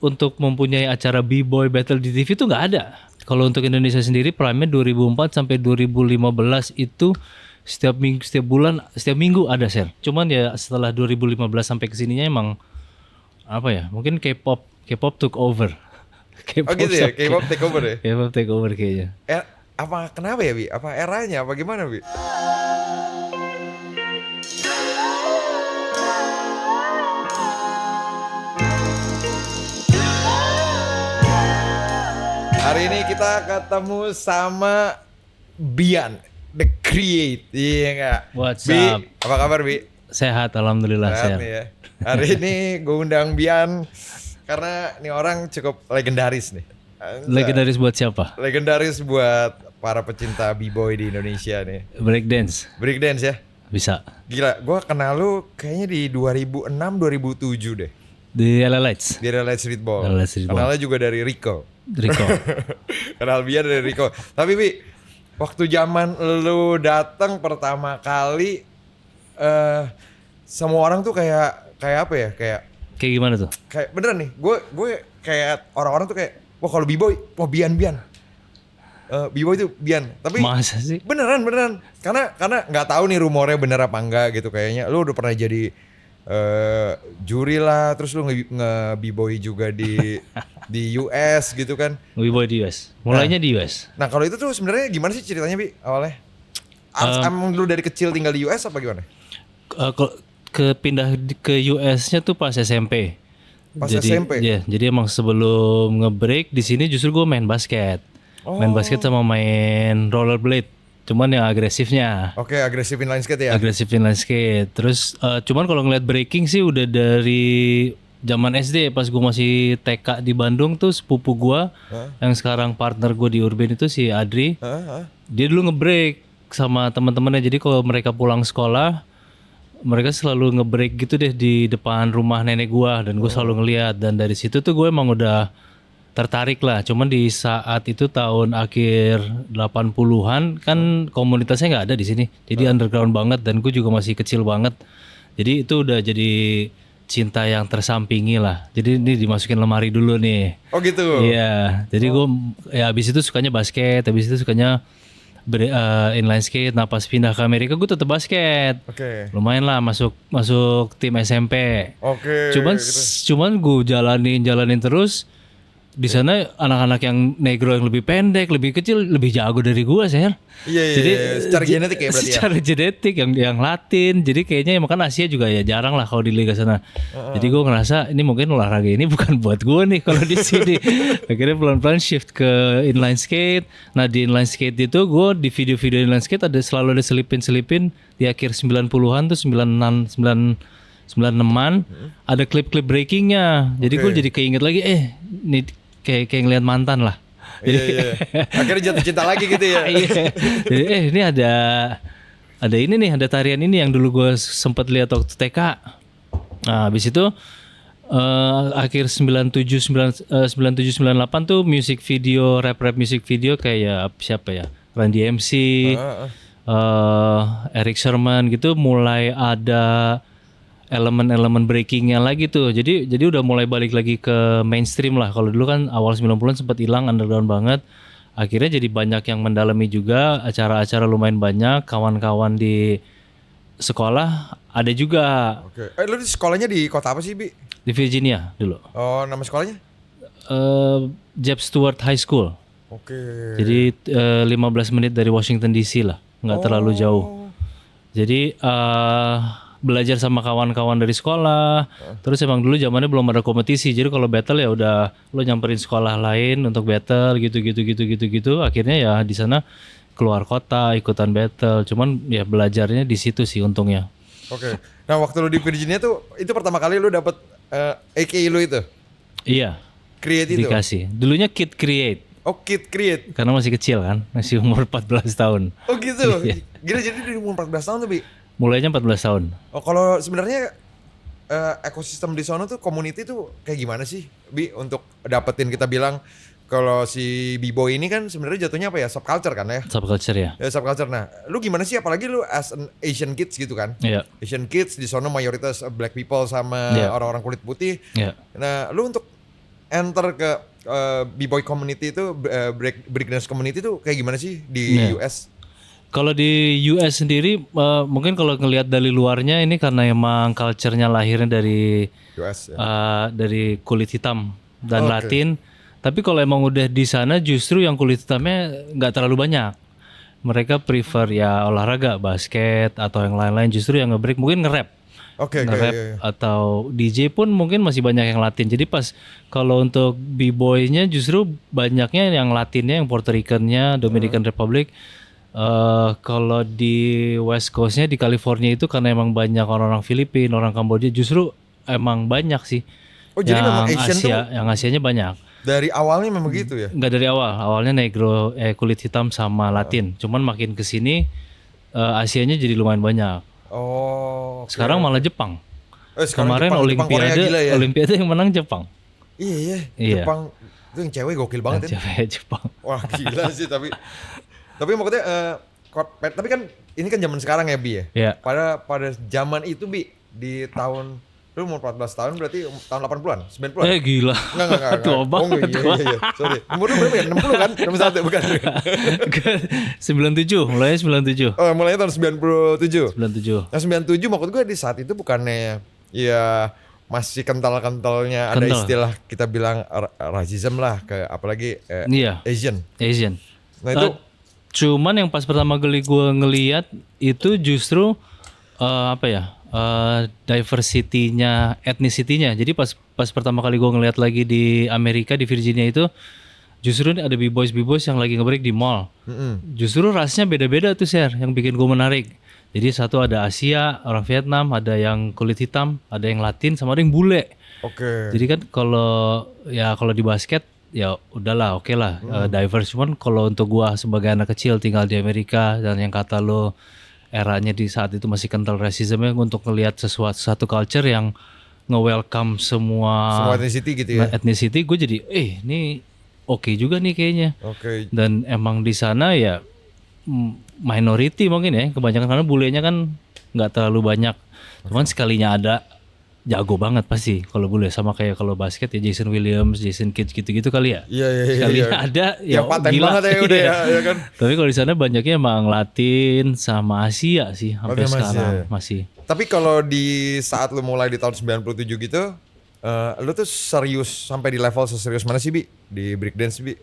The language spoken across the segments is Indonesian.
untuk mempunyai acara B-boy battle di TV itu nggak ada. Kalau untuk Indonesia sendiri prime-nya 2004 sampai 2015 itu setiap minggu, setiap bulan, setiap minggu ada Sel. Cuman ya setelah 2015 sampai kesininya emang apa ya? Mungkin K-pop took over. Oh gitu ya, K-pop take over ya? K-pop take over kayaknya. Apa kenapa ya Bi? Apa eranya? Apa gimana Bi? Hari ini kita ketemu sama Bian, The Create, iya nggak? What's Bi, up? apa kabar Bi? Sehat, alhamdulillah Sehat sehat. nih ya. Hari ini gue undang Bian karena nih orang cukup legendaris nih. Legendaris buat siapa? Legendaris buat para pecinta B-boy di Indonesia nih. Breakdance. Breakdance ya? Bisa. Gila, gue kenal lu kayaknya di 2006-2007 deh. Di LA Lights. Di Real Light Streetball. LA Streetball. Kenalnya juga dari Rico. Rico. Kenal Bian dari Rico. Tapi Bi, waktu zaman lu datang pertama kali, semua orang tuh kayak apa ya? Kayak gimana tuh? Kayak beneran nih. Gue kayak orang-orang tuh kayak, wah kalau B-boy, wah Bian. B-boy itu Bian. Tapi Masa sih? beneran. Karena nggak tahu nih rumornya bener apa enggak gitu kayaknya. Lu udah pernah jadi juri lah, terus lu nge-B-boy juga di US gitu kan. B-boy di US. Mulainya di US. Nah kalau itu tuh sebenarnya gimana sih ceritanya Bi awalnya? Emang lu dari kecil tinggal di US apa gimana? Pindah ke US-nya tuh pas SMP. Pas jadi, SMP? Iya, jadi emang sebelum nge-break di sini justru gue main basket. Main basket sama main rollerblade. Cuman yang agresifnya. Oke, agresif inline skate ya? Agresif inline skate. Terus cuman kalau ngeliat breaking sih udah dari zaman SD pas gue masih TK di Bandung tuh sepupu gue yang sekarang partner gue di Urban itu si Adri. Dia dulu nge-break sama teman-temannya. Jadi kalau mereka pulang sekolah mereka selalu nge-break gitu deh di depan rumah nenek gue dan gue selalu ngeliat, dan dari situ tuh gue emang udah tertarik lah. Cuman di saat itu tahun akhir 80-an kan komunitasnya nggak ada di sini. Jadi underground banget dan gue juga masih kecil banget. Jadi itu udah jadi cinta yang tersampingi lah. Jadi ini dimasukin lemari dulu nih. Oh gitu? Iya. Jadi gue ya abis itu sukanya basket, abis itu sukanya inline skate. Nah pas pindah ke Amerika gue tetap basket. Oke. Lumayan lah masuk tim SMP. Oke. Cuman gue jalanin terus. Di sana anak-anak yang negro yang lebih pendek, lebih kecil, lebih jago dari gua, Ser. Iya. Jadi secara genetik ya berarti ya. Secara genetik yang Latin. Jadi kayaknya makan Asia juga ya jarang lah kalau di liga sana. Jadi gua ngerasa ini mungkin olahraga ini bukan buat gua nih kalau di sini. Akhirnya pelan-pelan shift ke inline skate. Nah, di inline skate itu gua di video-video inline skate selalu ada selipin di akhir 90-an tuh 96-an ada klip-klip breakingnya. Jadi gue jadi keinget lagi nih kayak ngeliat mantan lah. Iya. Akhirnya jatuh cinta lagi gitu ya. Iya. Jadi ini ada ini nih, ada tarian ini yang dulu gue sempat lihat waktu TK. Nah, habis itu akhir 97 98 tuh music video, rap music video kayak siapa ya? Randy MC, Eric Sherman gitu mulai ada elemen-elemen breakingnya lagi tuh. Jadi udah mulai balik lagi ke mainstream lah. Kalau dulu kan awal 90-an sempat hilang, underground banget. Akhirnya jadi banyak yang mendalami juga, acara-acara lumayan banyak, kawan-kawan di sekolah ada juga. Oke. Lu di sekolahnya di kota apa sih, Bi? Di Virginia dulu. Oh, nama sekolahnya? Jeb Stuart High School. Oke. Jadi 15 menit dari Washington DC lah, nggak terlalu jauh. Jadi belajar sama kawan-kawan dari sekolah. Terus emang dulu zamannya belum ada kompetisi. Jadi kalau battle ya udah lo nyamperin sekolah lain untuk battle gitu. Akhirnya ya di sana keluar kota ikutan battle. Cuman ya belajarnya di situ sih untungnya. Oke. Nah, waktu lu di Virginia tuh itu pertama kali lu dapet AK lu itu? Iya. Create itu? Dikasih. Dulunya Kid Create. Oh, Kid Create. Karena masih kecil kan, masih umur 14 tahun. Oh gitu. Gila, jadi dari umur 14 tahun tuh, Bi? Mulainya 14 tahun. Oh, kalau sebenarnya ekosistem di sono tuh community tuh kayak gimana sih, Bi, untuk dapetin kita bilang kalau si B-boy ini kan sebenarnya jatuhnya apa ya, subculture kan ya? Subculture ya. Ya subculture. Nah, lu gimana sih apalagi lu as an Asian kids gitu kan? Iya. Asian kids di sono mayoritas black people sama orang-orang kulit putih. Iya. Nah, lu untuk enter ke B-boy community itu, breakdance community itu kayak gimana sih di US? Kalau di US sendiri mungkin kalau ngelihat dari luarnya ini karena emang culture-nya lahirnya dari US ya. Dari kulit hitam dan Latin. Tapi kalau emang udah di sana justru yang kulit hitamnya nggak terlalu banyak. Mereka prefer ya olahraga, basket atau yang lain-lain. Justru yang nge-break mungkin nge-rap. Nge-rap atau DJ pun mungkin masih banyak yang Latin. Jadi pas kalau untuk B-boy-nya justru banyaknya yang Latinnya, yang Puerto Rican-nya, Dominican Republic. Kalau di West Coast-nya di California itu karena emang banyak orang-orang Filipina, orang Kamboja, justru emang banyak sih. Oh jadi memang Asian Asia, yang Asianya banyak. Dari awalnya memang gitu ya? Enggak dari awal, awalnya negro, kulit hitam sama Latin. Cuman makin kesini Asianya jadi lumayan banyak. Oh. Sekarang malah Jepang. Sekarang Kemarin Jepang, Olimpiade yang menang Jepang. Iya. Jepang itu yang cewek gokil banget ya. Cewek Jepang. Wah gila sih tapi maksudnya tapi kan ini kan zaman sekarang ya Bi ya. Iya. Pada zaman itu Bi di tahun lu umur 14 tahun berarti tahun 80-an, 90-an. Gila. Enggak. Tua banget. Iya. Sorry. Umur lu berapa ya? 60 kan? 61 bukan? 97, mulainya 97. Oh, mulainya tahun 97. 97. Nah, 97 maksud gue di saat itu bukannya ya masih kental-kentalnya ada istilah kita bilang rasism lah ke apalagi Asian. Nah, itu cuman yang pas pertama kali gue ngeliat itu justru diversity-nya, ethnicity-nya. Jadi pas pertama kali gue ngeliat lagi di Amerika, di Virginia itu justru ada b-boys yang lagi nge-break di mall. Justru rasnya beda-beda tuh share, yang bikin gue menarik. Jadi satu ada Asia, orang Vietnam, ada yang kulit hitam, ada yang Latin, sama ada yang bule. Jadi kan kalau di basket ya udahlah oke lah, diverse. Cuman kalau untuk gua sebagai anak kecil tinggal di Amerika dan yang kata lo eranya di saat itu masih kental rasisme, untuk ngelihat satu culture yang nge-welcome semua ethnicity gitu ya. Ethnicity, gue jadi ini oke juga nih kayaknya. Dan emang di sana ya minority mungkin ya, kebanyakan karena bulenya kan nggak terlalu banyak. Cuman sekalinya ada jago banget pasti kalau bule, sama kayak kalau basket ya Jason Williams, Jason Kidd gitu-gitu kali ya. Iya. Sekalinya ada ya paten gila. Banget ya udah ya kan. Tapi kalau di sana banyaknya emang Latin sama Asia sih sampai sekarang masih. Tapi kalau di saat lu mulai di tahun 97 gitu, lu tuh serius sampai di level seserius mana sih Bi di breakdance Bi?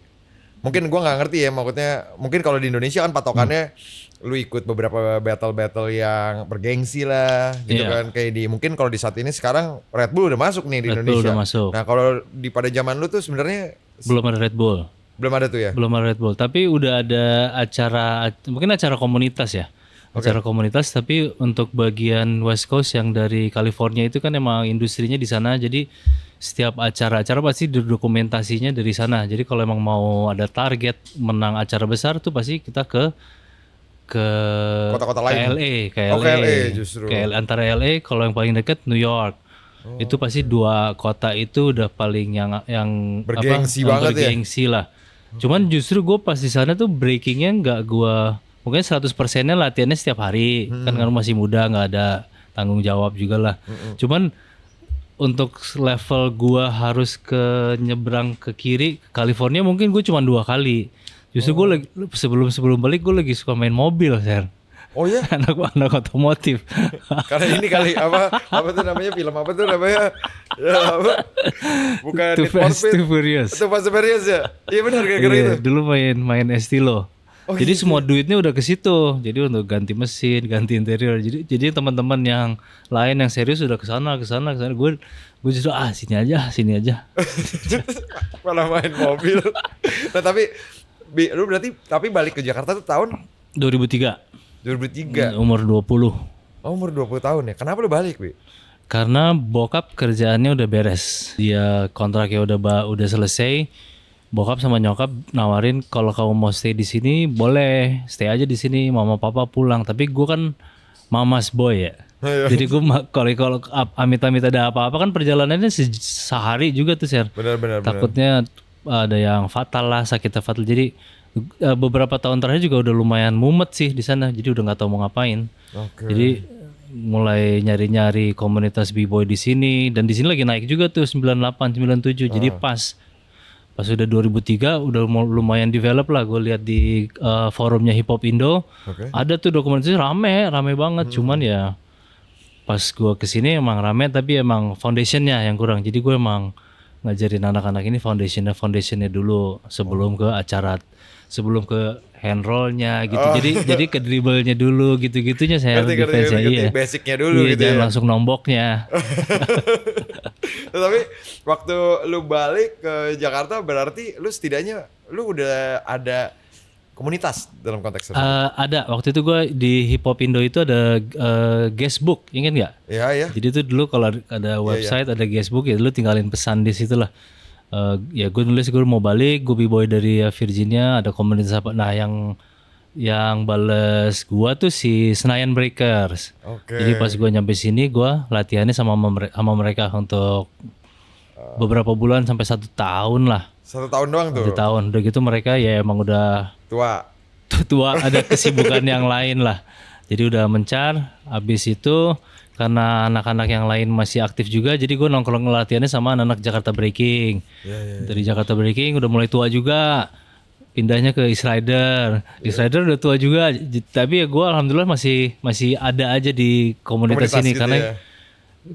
Mungkin gua nggak ngerti ya, maksudnya mungkin kalau di Indonesia kan patokannya lu ikut beberapa battle yang bergengsi lah gitu kan, kayak mungkin kalau di saat ini sekarang Red Bull udah masuk nih di Indonesia. Udah masuk. Nah kalau pada zaman lu tuh sebenarnya belum ada Red Bull. Belum ada tuh ya? Belum ada Red Bull, tapi udah ada mungkin acara komunitas ya. Acara komunitas, tapi untuk bagian West Coast yang dari California itu kan emang industrinya di sana, jadi setiap acara-acara pasti dokumentasinya dari sana. Jadi kalau emang mau ada target menang acara besar tuh pasti kita ke kota-kota lain. ke LA justru. Antara LA, kalau yang paling dekat New York. Itu pasti dua kota itu udah paling yang bergengsi banget bergengsi lah. Cuman justru gue pas di sana tuh breakingnya nggak gue, mungkin 100%-nya latihannya setiap hari. Kan masih muda, nggak ada tanggung jawab juga lah. Cuman untuk level gue harus nyebrang ke kiri California mungkin gue cuma 2 kali. Justru gue lagi sebelum balik gue lagi suka main mobil, Ser. Oh ya? anak otomotif. Karena ini kali apa tuh namanya, film apa tuh namanya? Ya, apa? Bukan Too Fast Too Furious. Too Fast Too Furious ya? Iya benar gara-gara itu. Dulu main Estilo. Jadi semua duitnya udah ke situ. Jadi untuk ganti mesin, ganti interior. Jadi teman-teman yang lain yang serius udah ke sana. Gue justru sini aja. Malah main mobil. Nah tapi lu berarti balik ke Jakarta tuh tahun 2003. Umur 20. Umur 20 tahun ya. Kenapa lu balik, Bi? Karena bokap kerjaannya udah beres. Dia kontraknya udah selesai. Bokap sama nyokap nawarin kalau kamu mau stay di sini boleh, stay aja di sini, mama papa pulang. Tapi gue kan mama's boy ya. Jadi gue kalau amit-amit ada apa-apa kan perjalanannya sehari juga tuh, Ser. Benar. Takutnya ada yang fatal lah, sakitnya fatal. Jadi beberapa tahun terakhir juga udah lumayan mumet sih di sana. Jadi udah nggak tahu mau ngapain. Jadi mulai nyari-nyari komunitas b-boy di sini, dan di sini lagi naik juga tuh 98 97. Jadi pas udah 2003 udah lumayan develop lah. Gue lihat di forumnya Hip Hop Indo, ada tuh dokumentasi rame banget. Cuman ya pas gue kesini emang rame, tapi emang foundationnya yang kurang. Jadi gue emang ngajarin anak-anak ini foundationnya dulu sebelum ke acara, sebelum ke hand rollnya gitu. Jadi ke dribblenya dulu gitu-gitunya saya lebih fans ya. Iya. Basicnya dulu Iya, gitu jangan ya. langsung nomboknya. Tapi waktu lu balik ke Jakarta berarti lu setidaknya lu udah ada komunitas dalam konteks itu. Ada waktu itu gue di Hip Hop Indo itu ada guestbook, ingat nggak? Iya ya. Jadi itu dulu kalau ada website ada guestbook ya lu tinggalin pesan di situ lah. Ya gue nulis gue mau balik, gue b-boy dari Virginia, ada komunitas apa? Nah yang bales gue tuh si Senayan Breakers. Oke. Jadi pas gue nyampe sini gue latihannya sama mereka untuk beberapa bulan sampai 1 tahun lah. 1 tahun doang tuh. 1 tahun. Udah gitu mereka ya emang udah Tua. ada kesibukan yang lain lah. Jadi udah mencar. Habis itu karena anak-anak yang lain masih aktif juga, jadi gue nongkrong latihannya sama anak-anak Jakarta Breaking. Dari Jakarta Breaking udah mulai tua juga, pindahnya ke East Rider. East Rider udah tua juga, tapi ya gue alhamdulillah masih ada aja di komunitas ini gitu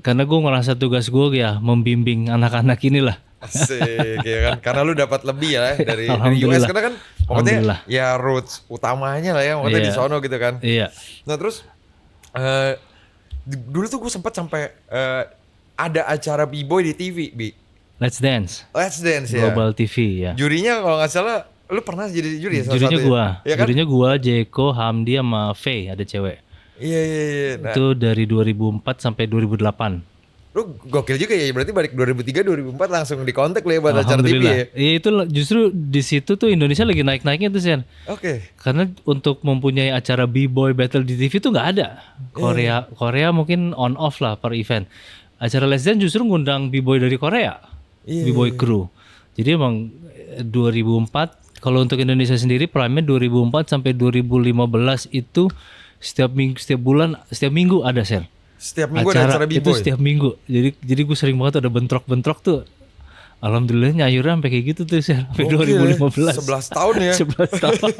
karena gue ngerasa tugas gue ya membimbing anak-anak inilah. Asik ya kan, karena lu dapat lebih ya dari US, Alhamdulillah. karena kan pokoknya ya roots utamanya lah ya, pokoknya di sono gitu kan. Iya. Nah terus dulu tuh gue sempat sampai ada acara b-boy di TV, Let's Dance ya. Global TV ya. Jurinya kalau nggak salah lu pernah jadi juri ya salah Jurinya satu gua, ya? Kan? jurinya gua, Jeko, Hamdi sama Faye, ada cewek. Iya. Nah, Itu dari 2004 sampai 2008. lu gokil juga ya, berarti balik 2003 2004 langsung dikontak lu ya buat acara TV ya. Iya itu justru di situ tuh Indonesia lagi naik-naiknya tuh Sen. Oke. Karena untuk mempunyai acara b-boy battle di TV tuh nggak ada. Korea mungkin on off lah per event. Acara Let's Dance justru ngundang b-boy dari Korea, b-boy crew. Jadi emang 2004 kalau untuk Indonesia sendiri prime-nya 2004 sampai 2015 itu setiap minggu ada Sen. Setiap minggu ada acara itu b-boy. setiap minggu. Jadi gue sering banget ada bentrok-bentrok tuh. Alhamdulillah nyayurnya sampai kayak gitu tuh sampai 2015. 11 tahun ya. 11 tahun.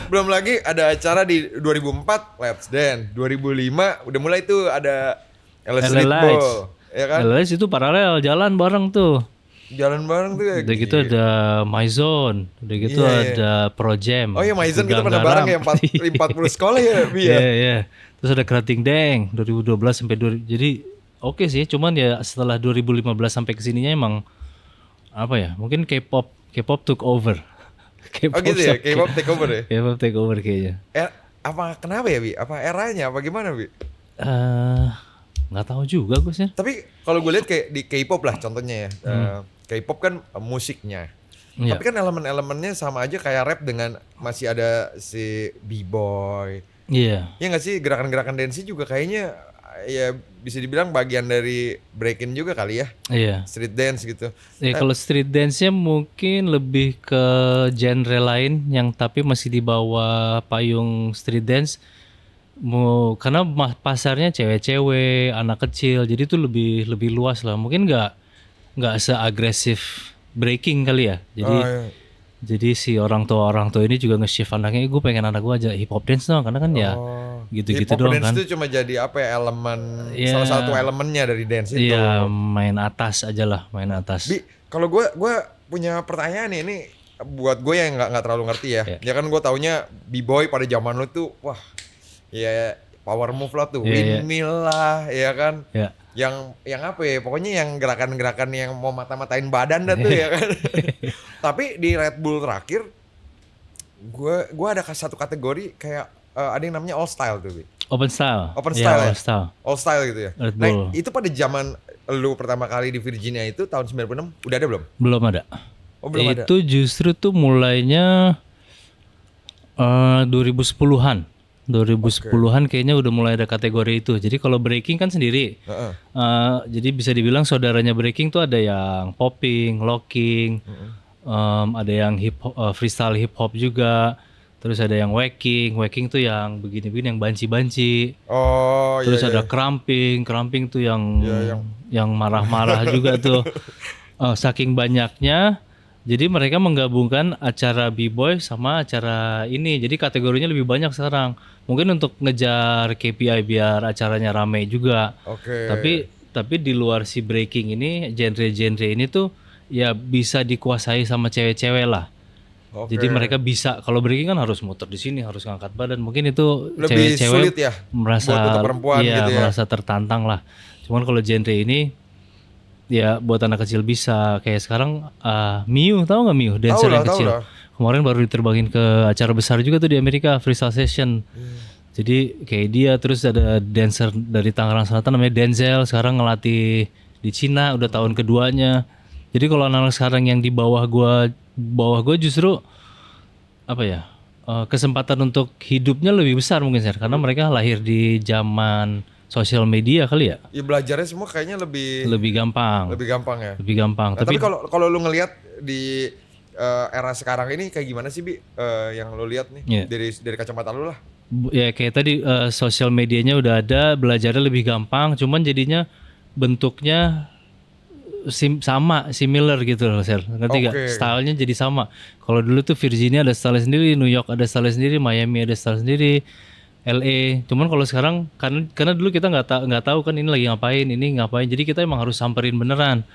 Belum lagi ada acara di 2004 Let's Dance, 2005 udah mulai tuh ada LA Streetball, ya kan? LS itu paralel jalan bareng tuh. Jalan bareng tuh ya. Udah gitu ada My Zone, udah gitu ada Pro Jam. Oh iya My Zone kita pernah bareng ya 40 sekolah ya, Bi ya. Iya. Terus ada Kerating Deng 2012 sampai 2000. Jadi oke sih, cuman ya setelah 2015 sampai kesininya emang apa ya? Mungkin K-pop took over. Oh gitu ya, K-pop take over ya. K-pop take over kayaknya. Apa kenapa ya, Bi? Apa eranya apa gimana, Bi? Nggak tahu juga gue sih. Tapi kalau gue lihat kayak di K-pop lah contohnya ya. K-pop kan musiknya. Iya. Tapi kan elemen-elemennya sama aja kayak rap dengan masih ada si B-boy. Iya. Ya nggak sih, gerakan-gerakan dance juga kayaknya ya bisa dibilang bagian dari breaking juga kali ya. Iya. Street dance gitu. Ya kalau street dance-nya mungkin lebih ke genre lain yang tapi masih di bawah payung street dance. Karena pasarnya cewek-cewek, anak kecil, jadi itu lebih luas lah. Mungkin nggak seagresif breaking kali ya. Jadi si orang tua ini juga nge-shift anaknya, gue pengen anak gue aja hip hop dance dong, karena kan ya gitu-gitu doang kan. Hip hop dance itu cuma jadi apa ya, elemen salah satu elemennya dari dance itu. Iya, main atas aja lah, main atas. Bi, kalau gue punya pertanyaan nih, ini buat gue yang nggak terlalu ngerti ya. Ya kan gue taunya b-boy pada zaman lu tuh, wah, ya power move lah tuh, windmill lah, ya kan. Iya. Yang apa ya, pokoknya yang gerakan-gerakan yang mau mata-matain badan dah tuh ya kan. Tapi di Red Bull terakhir gue ada satu kategori kayak ada yang namanya all style tuh, Bi. Open style Ya, ya? all style gitu ya. Red Nah, Bull. itu pada zaman lu pertama kali di Virginia itu tahun 96 udah ada belum? Belum ada. Oh, belum ada. Itu justru tuh mulainya 2010-an. 2010-an kayaknya udah mulai ada kategori itu. Jadi kalau breaking kan sendiri. Jadi bisa dibilang saudaranya breaking tuh ada yang popping, locking, ada yang freestyle hip hop juga. Terus ada yang whacking tuh yang begini-begini yang banci-banci. Oh Terus iya, ada iya. cramping tuh yang Iya, yang marah-marah juga tuh. Saking banyaknya, jadi mereka menggabungkan acara B-boy sama acara ini. Jadi kategorinya lebih banyak sekarang. Mungkin untuk ngejar KPI biar acaranya rame juga. oke. Tapi di luar si breaking ini, genre-genre ini tuh ya bisa dikuasai sama cewek-cewek lah. Jadi Oke. mereka bisa, kalau breaking kan harus muter di sini, harus ngangkat badan. Mungkin itu Lebih cewek-cewek sulit ya buat merasa, untuk perempuan iya gitu ya. merasa tertantang lah. Cuman kalau genre ini ya buat anak kecil bisa. Kayak sekarang Miu, tahu nggak Miu? Dancer yang Tahu kecil. lah. Kemarin baru diterbangin ke acara besar juga tuh di Amerika, Freestyle Session. Jadi kayak dia, terus ada dancer dari Tangerang Selatan namanya Denzel, sekarang ngelatih di Cina, udah tahun keduanya. Jadi kalau anak-anak sekarang yang di bawah gua justru apa ya, kesempatan untuk hidupnya lebih besar mungkin sih, karena mereka lahir di zaman sosial media kali ya, Ya belajarnya semua kayaknya lebih lebih gampang, lebih gampang ya. lebih gampang. Nah, tapi kalau kalau lu ngelihat di era sekarang ini kayak gimana sih Bi? Yang lu lihat nih Iya. dari kacamata lu lah. Ya kayak tadi sosial medianya udah ada, belajarnya lebih gampang, cuman jadinya bentuknya similar gitu loh, Sel. Ngerti gak? Oke. Stylenya jadi sama. Kalau dulu tuh Virginia ada style sendiri, New York ada style sendiri, Miami ada style sendiri, LA. Cuman kalau sekarang karena dulu kita nggak tahu kan ini lagi ngapain, ini ngapain. Jadi kita emang harus samperin beneran.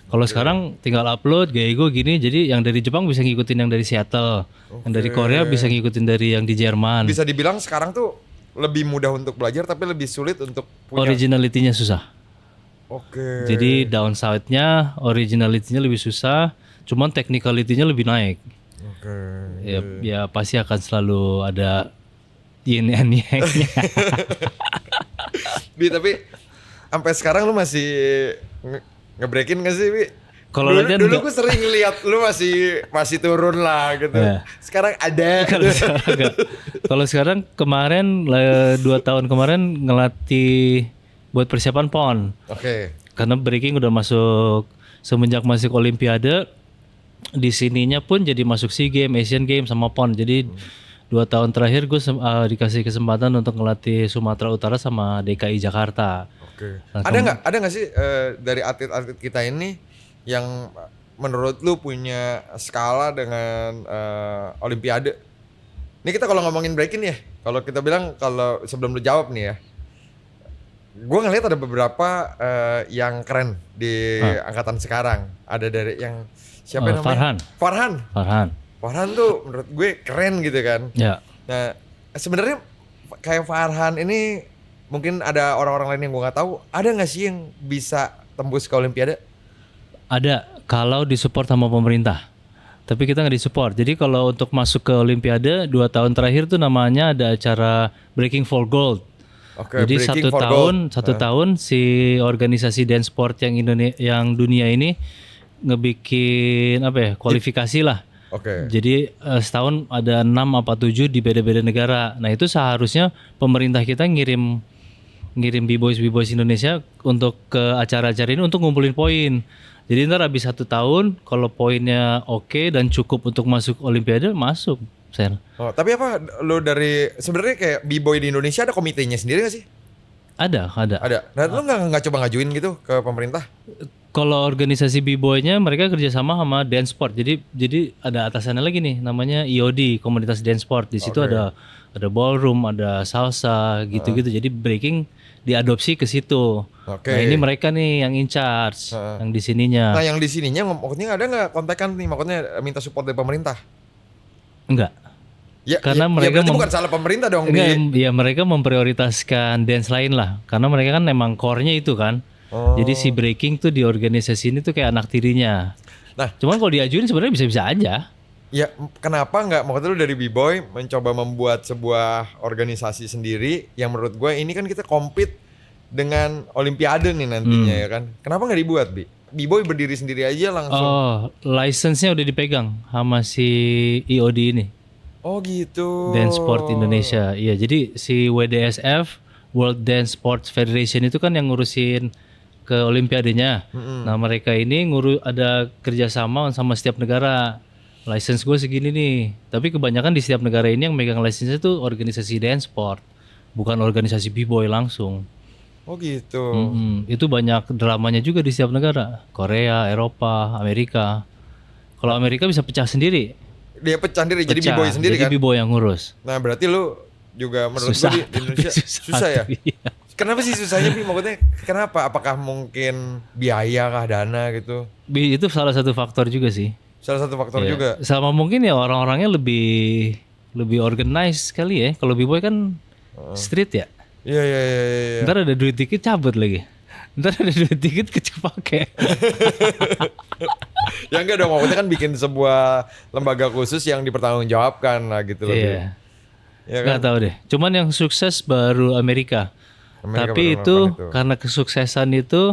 Kalau sekarang tinggal upload gaya gue gini, jadi yang dari Jepang bisa ngikutin yang dari Seattle, yang dari Korea bisa ngikutin dari yang di Jerman. Bisa dibilang sekarang tuh lebih mudah untuk belajar tapi lebih sulit untuk punya. Originality-nya susah. Oke. Jadi downside-nya, originality-nya lebih susah, cuman technicality-nya lebih naik. Oke. Ya pasti akan selalu ada yin and yang-nya. Bi, tapi sampai sekarang lu masih ngebreakin gak sih, Bi? Kalau latihan dulu enggak. gue sering lihat lu masih turun lah gitu. Ya. Sekarang ada. Kalau sekarang enggak. Kalau sekarang kemarin 2 tahun kemarin ngelatih buat persiapan PON. Oke. Karena breaking udah masuk semenjak masuk Olimpiade, di sininya pun jadi masuk SEA Games, Asian Games sama PON. Jadi 2 tahun terakhir gue dikasih kesempatan untuk ngelatih Sumatera Utara sama DKI Jakarta. Oke. Nah, Ada nggak sih dari atlet-atlet kita ini yang menurut lu punya skala dengan Olimpiade? Ini kita kalau ngomongin breaking ya, kalau kita bilang kalau sebelum lu jawab nih ya, gue ngeliat ada beberapa yang keren di angkatan sekarang. Ada dari yang siapa namanya? Farhan tuh menurut gue keren gitu kan. Ya. Nah sebenarnya kayak Farhan ini mungkin ada orang-orang lain yang gue nggak tahu. Ada nggak sih yang bisa tembus ke Olimpiade? Ada kalau disupport sama pemerintah. Tapi kita nggak disupport. Jadi kalau untuk masuk ke Olimpiade 2 tahun terakhir tuh namanya ada acara Breaking for Gold. Oke, Jadi Breaking for Gold. satu tahun si organisasi dance sport yang dunia ini ngebikin kualifikasi lah. Oke. Jadi setahun ada 6 apa 7 di beda-beda negara. Nah itu seharusnya pemerintah kita ngirim b-boys Indonesia untuk ke acara-acara ini untuk ngumpulin poin. Jadi ntar habis 1 tahun kalau poinnya oke dan cukup untuk masuk Olimpiade, masuk. Oh, tapi apa lo dari sebenarnya kayak b-boy di Indonesia ada komitenya sendiri gak sih? Ada. Nah, lo nggak coba ngajuin gitu ke pemerintah? Kalau organisasi b-boynya mereka kerjasama sama dance sport. Jadi ada atasannya lagi nih, namanya IOD, Komunitas Dance Sport. Di situ ada ballroom, ada salsa, gitu-gitu. Jadi breaking diadopsi ke situ. Oke. Nah ini mereka nih yang in charge, yang di sininya. Nah yang di sininya maksudnya ada nggak kontekan nih, maksudnya minta support dari pemerintah? Enggak. Ya, Karena mereka berarti bukan salah pemerintah dong. Enggak, ya mereka memprioritaskan dance lain lah. Karena mereka kan memang core-nya itu kan. Jadi si breaking tuh di organisasi ini tuh kayak anak tirinya. Nah, cuman kalau diajuin sebenarnya bisa-bisa aja. Ya kenapa nggak, maksudnya lu dari B-boy mencoba membuat sebuah organisasi sendiri yang menurut gue ini kan kita compete dengan Olimpiade nih nantinya ya kan. Kenapa nggak dibuat, B-boy berdiri sendiri aja langsung? Oh, license-nya udah dipegang sama si IOD ini. Oh gitu. Dance Sport Indonesia. Iya, jadi si WDSF, World Dance Sports Federation itu kan yang ngurusin ke Olimpiadenya. Nah mereka ini ada kerjasama sama setiap negara. license gue segini nih. Tapi kebanyakan di setiap negara ini yang megang license itu organisasi dance sport, bukan organisasi b-boy langsung. Oh gitu. Itu banyak dramanya juga di setiap negara. Korea, Eropa, Amerika. Kalau Amerika bisa pecah sendiri. Dia pecah sendiri jadi Pecah, b-boy sendiri jadi kan. b-boy yang ngurus. Nah, berarti lu juga menurut Susah, gue di Indonesia tapi susah ya. iya. Kenapa sih susahnya Bi? Maksudnya kenapa? Apakah mungkin biaya kah, dana gitu? Itu salah satu faktor juga sih. Salah satu faktor Iya. juga. Sama mungkin ya orang-orangnya lebih organized kali ya. Kalau b-boy kan street ya. Iya iya iya iya. Ntar ada duit dikit cabut lagi. Ntar ada duit dikit kepake. Ya enggak dong, maksudnya kan bikin sebuah lembaga khusus yang dipertanggungjawabkan lah gitu loh. Bi. Iya. Ya kan? Nggak tahu deh. Cuman yang sukses baru Amerika. Amerika Tapi baru itu melakukan itu. karena kesuksesan itu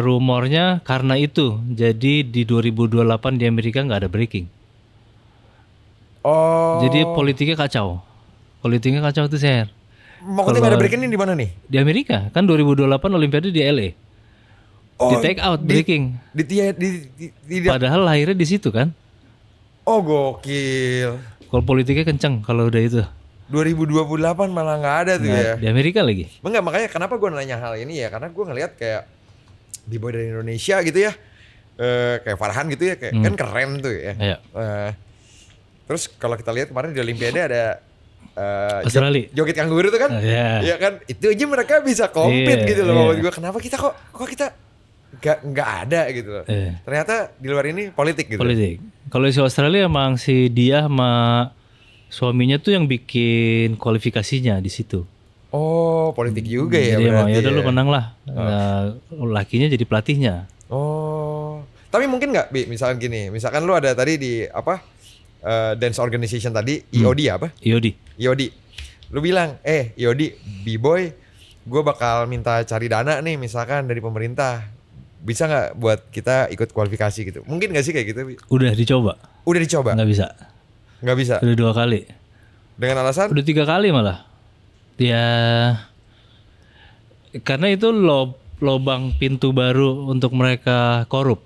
rumornya karena itu. Jadi di 2028 di Amerika nggak ada breaking. Oh. Jadi politiknya kacau. Politiknya kacau tuh Ser. Maksudnya nggak ada breaking ini di mana nih? Di Amerika kan 2028 Olimpiade di LA. Oh, Di take out breaking. Di Padahal lahirnya di situ kan. Oh gokil. Kalau politiknya kenceng kalau udah itu. 2028 malah nggak ada tuh ya. Di Amerika lagi. Enggak, makanya kenapa gue nanya hal ini ya, karena gue ngelihat kayak b-boy dari Indonesia gitu ya, kayak Farhan gitu ya, kayak kan keren tuh ya. Iya. Terus kalau kita lihat kemarin di Olimpiade ada Australia. joget kanguru tuh kan, Iya. ya kan, itu aja mereka bisa compete Iya, gitu loh. iya. Maksud gue kenapa kita kok kita nggak ada gitu loh. Iya. Ternyata di luar ini politik gitu. Politik. Kalau si Australia emang si dia sama suaminya tuh yang bikin kualifikasinya di situ. Oh politik juga ya Jadi emang berarti. ya udah lu Ya. menang lah. Nah, lakinya jadi pelatihnya. Oh, tapi mungkin nggak, Bi? Misalkan gini, misalkan lu ada tadi di apa dance organization tadi, IOD apa? Yodi. IOD. Lu bilang, IOD, B-boy, gue bakal minta cari dana nih, misalkan dari pemerintah. Bisa nggak buat kita ikut kualifikasi gitu? Mungkin nggak sih kayak gitu, Bi? Udah dicoba. Udah dicoba? Nggak bisa. Nggak bisa. Udah 2 kali. Dengan alasan? Udah 3 kali malah. Ya karena itu lobang pintu baru untuk mereka korup.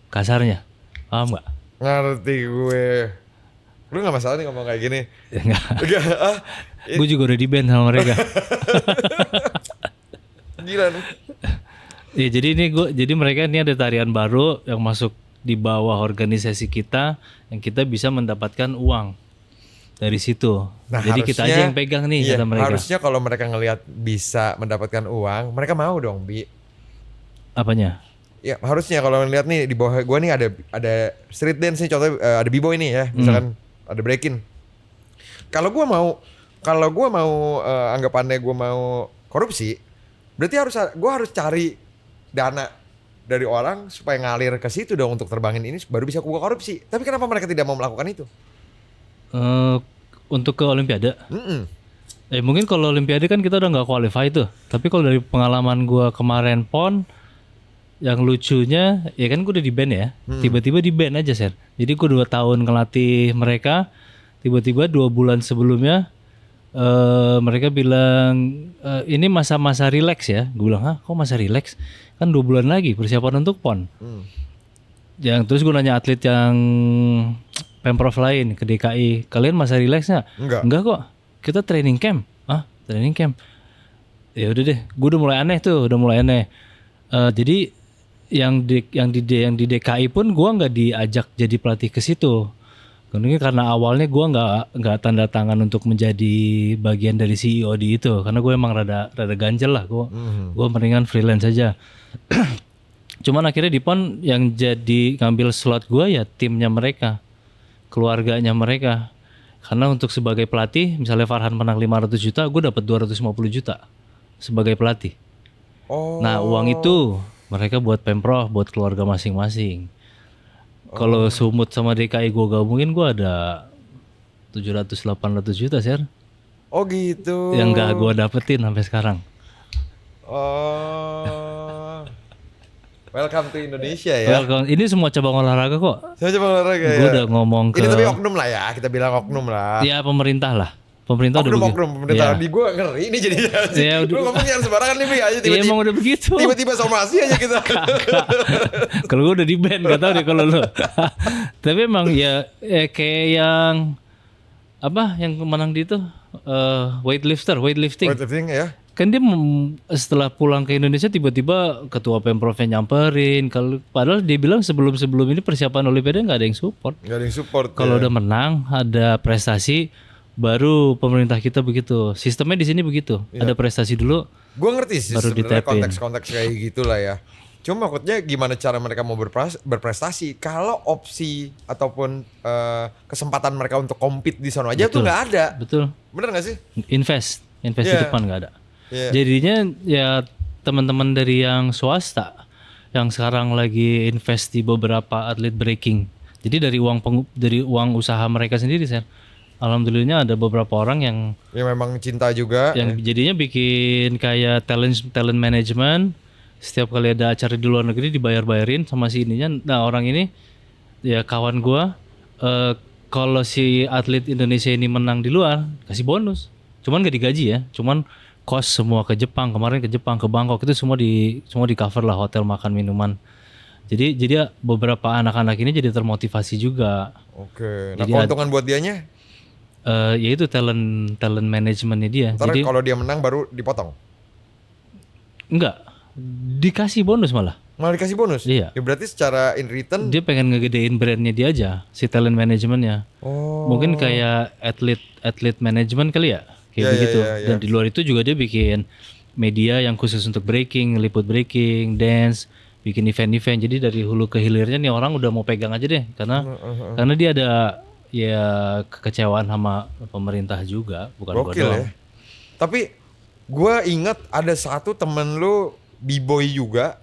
Kasarnya. Paham nggak? Ngerti gue. Lu nggak masalah nih ngomong kayak gini? Enggak. Enggak, Gue juga udah di ban sama mereka. gila nih. Ya jadi mereka ini ada tarian baru yang masuk di bawah organisasi kita yang kita bisa mendapatkan uang dari situ. Nah, Jadi kita aja yang pegang nih iya, kata mereka. harusnya kalau mereka ngelihat bisa mendapatkan uang, mereka mau dong, Bi. Apanya? Ya harusnya kalau ngeliat nih di bawah gua nih ada street dance nih, contohnya ada b-boy nih ya, misalkan ada breaking. Kalau gua mau anggapannya gua mau korupsi, berarti gua harus cari dana dari orang supaya ngalir ke situ dong untuk terbangin ini baru bisa gua korupsi. Tapi kenapa mereka tidak mau melakukan itu? Untuk ke Olimpiade. Mm-mm. Mungkin kalau Olimpiade kan kita udah nggak qualify tuh. Tapi kalau dari pengalaman gua kemarin PON, yang lucunya ya kan gue udah di band ya, tiba-tiba di band aja Ser. Jadi gue 2 tahun ngelatih mereka, tiba-tiba 2 bulan sebelumnya mereka bilang ini masa-masa relax ya. Gue bilang, kok masa relax? Kan 2 bulan lagi persiapan untuk PON. Yang terus gue nanya atlet yang Pemprov lain ke DKI, kalian masa relaxnya? Enggak kok, kita training camp. Training camp. Ya udah deh, gue udah mulai aneh. Jadi yang di DKI pun gue nggak diajak jadi pelatih ke situ. Karena awalnya gue nggak tanda tangan untuk menjadi bagian dari CEO di itu, karena gue emang rada ganjel lah. Gue mendingan freelance aja. Cuman akhirnya di PON yang jadi ngambil slot gue ya timnya mereka, keluarganya mereka. Karena untuk sebagai pelatih, misalnya Farhan menang 500 juta, gue dapat 250 juta sebagai pelatih. Oh. Nah uang itu mereka buat Pemprov, buat keluarga masing-masing. Kalau Sumut sama DKI gue gabungin, gue ada 700-800 juta Ser. Oh gitu. Yang gak gue dapetin sampai sekarang. Oh. Welcome to Indonesia ya. Welcome. Ini semua cabang olahraga kok. Saya coba olahraga ya. Gue udah ngomong ke. Ini tapi oknum lah ya, kita bilang oknum lah. Ya pemerintah lah. Pemerintah udah begitu. Oknum pemerintah. Iya. Di gue ngeri ini jadinya. Iya, Lu ngomong jangan sembarangan nih Bi aja Iya tiba-tiba. emang udah begitu. Tiba-tiba somasi aja kita. Kalau gue udah di band, gak tau deh kalau lu. Tapi emang ya kayak yang apa yang menang di itu weightlifting. Weightlifting ya. Kan dia setelah pulang ke Indonesia tiba-tiba ketua Pemprovnya nyamperin. Kalau padahal dia bilang sebelum ini persiapan Olimpiade nggak ada yang support. Gak ada yang support. Kalau ya. udah menang, ada prestasi, baru pemerintah kita begitu. Sistemnya di sini begitu. Ada prestasi dulu. Gue ngerti sih Baru sebenarnya ditapin. konteks-konteks kayak gitulah ya. Cuma maksudnya gimana cara mereka mau berprestasi kalau opsi ataupun kesempatan mereka untuk compete di sana aja tuh nggak ada. Betul. Bener nggak sih? Invest di Iya. depan nggak ada. Iya. Jadinya ya teman-teman dari yang swasta yang sekarang lagi invest di beberapa atlet breaking. Jadi dari uang usaha mereka sendiri, Sir. Alhamdulillahnya ada beberapa orang yang memang cinta juga. jadinya bikin kayak talent management. Setiap kali ada acara di luar negeri dibayar-bayarin sama si ininya. Nah, orang ini ya kawan gua kalau si atlet Indonesia ini menang di luar kasih bonus. Cuman gak digaji ya. Cuman cost semua ke Jepang, kemarin ke Jepang, ke Bangkok itu semua di cover lah, hotel, makan, minuman. Jadi beberapa anak-anak ini jadi termotivasi juga. Oke. Nah, Jadi keuntungan buat dianya? Yaitu talent managementnya dia. Ntar Jadi kalau dia menang baru dipotong. enggak dikasih bonus malah. Malah dikasih bonus? Iya. Ya berarti secara in return. Dia pengen ngegedein brandnya dia aja, si talent managementnya. Oh. Mungkin kayak atlet management kali ya, kayak Iya, begitu. iya, iya. Dan di luar itu juga dia bikin media yang khusus untuk breaking, liput breaking, dance, bikin event-event. Jadi dari hulu ke hilirnya nih orang udah mau pegang aja deh, karena dia ada ya kekecewaan sama pemerintah juga, bukan gua Gokil doang. ya. Tapi gue ingat ada satu temen lu B-boy juga,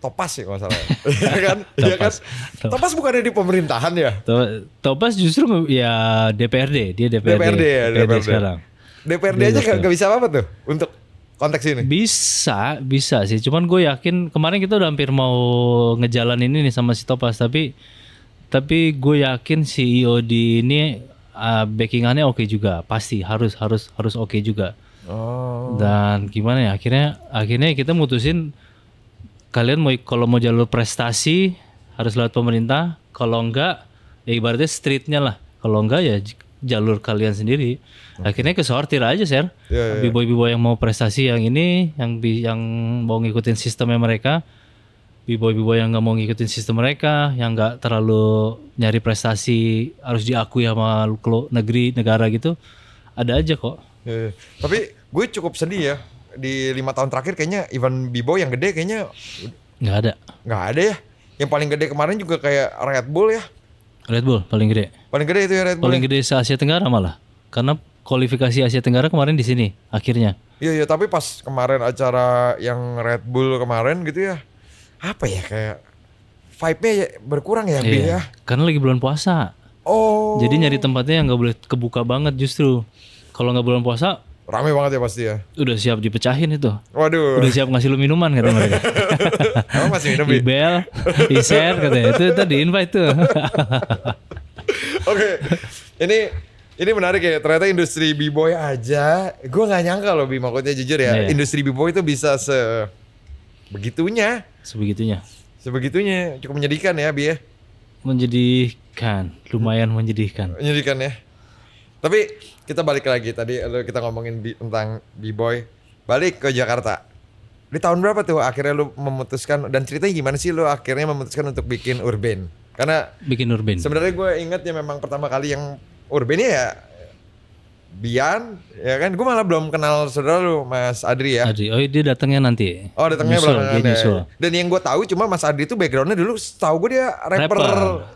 Topas ya kalau nggak salah. Iya kan? Iya kan? Topas bukannya di pemerintahan ya? Topas justru ya DPRD, dia DPRD ya, DPRD. sekarang. DPRD aja gak bisa apa-apa tuh untuk konteks ini. Bisa sih. Cuman gue yakin kemarin kita udah hampir mau ngejalan ini nih sama si Topas, tapi gue yakin CEO di ini backingannya oke juga, pasti harus oke juga. Oh. Dan gimana ya akhirnya kita mutusin kalian kalau mau jalur prestasi harus lewat pemerintah, kalau enggak ya ibaratnya streetnya lah, kalau enggak ya jalur kalian sendiri. Akhirnya kesortir aja, Sir. Iya. B-boy yang mau prestasi yang ini, yang mau ngikutin sistemnya mereka, b-boy yang nggak mau ngikutin sistem mereka, yang nggak terlalu nyari prestasi harus diakui sama negara gitu, ada aja kok. Iya. Tapi gue cukup sedih ya. Di 5 tahun terakhir kayaknya event B-boy yang gede kayaknya Nggak ada ya. Yang paling gede kemarin juga kayak Red Bull ya. Red Bull paling gede. Paling gede itu ya Red Bull. Paling gede se Asia Tenggara malah. Karena kualifikasi Asia Tenggara kemarin di sini akhirnya. Iya, tapi pas kemarin acara yang Red Bull kemarin gitu ya. Apa ya kayak vibe-nya ya berkurang ya, Bi ya. Karena lagi bulan puasa. Oh. Jadi nyari tempatnya yang nggak boleh kebuka banget justru. Kalau nggak bulan puasa Rame banget ya pasti ya. udah siap dipecahin itu. Waduh. Udah siap ngasih lu minuman kata mereka. Emang masih minum, Bi? Ibel, i-share katanya. Itu tadi invite tuh. Oke. Ini menarik ya. Ternyata industri B-boy aja. Gue nggak nyangka loh, Bi. Maksudnya jujur ya. Iya. Industri B-boy itu bisa sebegitunya. Sebegitunya. Cukup menyedihkan ya, Bi ya. Menjadikan, lumayan menjadikan. Menyedihkan ya. Tapi kita balik lagi. Tadi kita ngomongin tentang B-boy. Balik ke Jakarta. Di tahun berapa tuh akhirnya lu memutuskan, dan ceritanya gimana sih lu akhirnya memutuskan untuk bikin urban? Karena Bikin urban. sebenarnya gue ingat ya memang pertama kali yang urban ya Bian, ya kan? Gue malah belum kenal saudara lu, Mas Adri ya. Adri, dia datangnya nanti. Oh, datangnya Nyusul, belakangan dia ya. nyusul. Dan yang gue tahu cuma Mas Adri itu backgroundnya dulu, tahu gue dia rapper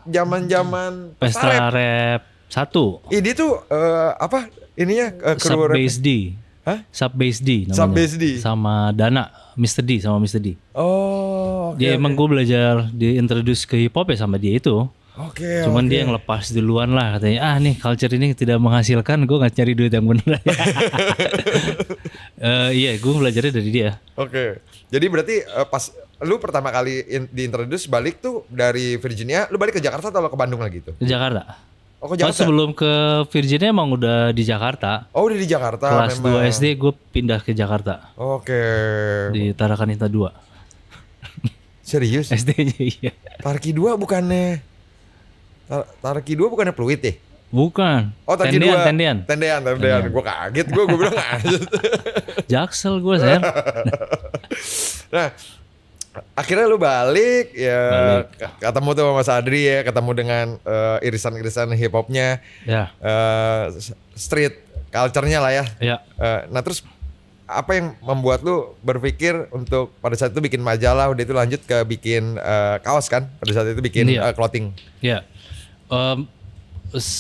zaman-zaman Pesta Rap 1. Dia tuh apa ininya kru Sub rap. Bass D. Hah? Sub Bass D namanya. Sub Bass D. Sama Dana, Mr. D. Oh, oke. Dia emang gue belajar di-introduce ke hip hop ya sama dia itu. Oke. Cuman dia yang lepas duluan lah katanya. Nih culture ini tidak menghasilkan, gue nggak cari duit yang bener. Iya, gue belajarnya dari dia. Oke. Jadi berarti pas lu pertama kali diintroduce balik tuh dari Virginia, lu balik ke Jakarta atau lu ke Bandung lagi tuh? Ke Jakarta. Oh, ke Pas Jakarta. sebelum ke Virginia emang udah di Jakarta. Oh, udah di Jakarta Kelas memang. 2 SD gue pindah ke Jakarta. Oke. Di Tarakanita 2. Serius? SD-nya iya. Tarki 2 bukannya Tarki 2 bukannya Pluit ya? Bukan. Oh, Tarki 2. Tendean. Tendean. Gue kaget, gue bilang aja. Jaksel gue, Ser. Nah, akhirnya lu balik ya, ketemu tuh sama Mas Adri ya, ketemu dengan irisan-irisan hip hopnya, Ya. street culture-nya lah ya. Ya. Nah terus apa yang membuat lu berpikir untuk pada saat itu bikin majalah, udah itu lanjut ke bikin kaos kan? Pada saat itu bikin Iya. clothing. Ya.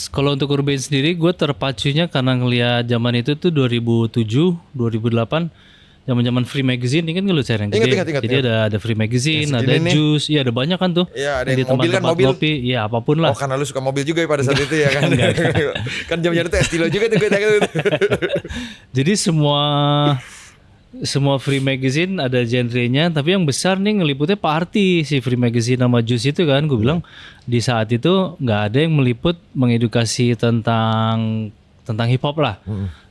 Kalau untuk Urban sendiri gue terpacunya karena ngelihat zaman itu tuh 2007, 2008 zaman-zaman Free Magazine, ingat nggak lu Ser yang gede? Ingat. Jadi ada Free Magazine, Yang ada segini nih. Juice, iya ada banyak kan tuh. Iya, ada Di yang mobil kan, tempat-tempat mobil. kopi, iya apapun lah. Oh karena lu suka mobil juga ya pada saat itu ya kan? Kan jam-jam itu estilo juga tuh gue tanya. Jadi semua Free Magazine ada genrenya, tapi yang besar nih ngeliputnya party si Free Magazine sama Juice itu kan. Gue bilang di saat itu nggak ada yang meliput mengedukasi tentang hip hop lah.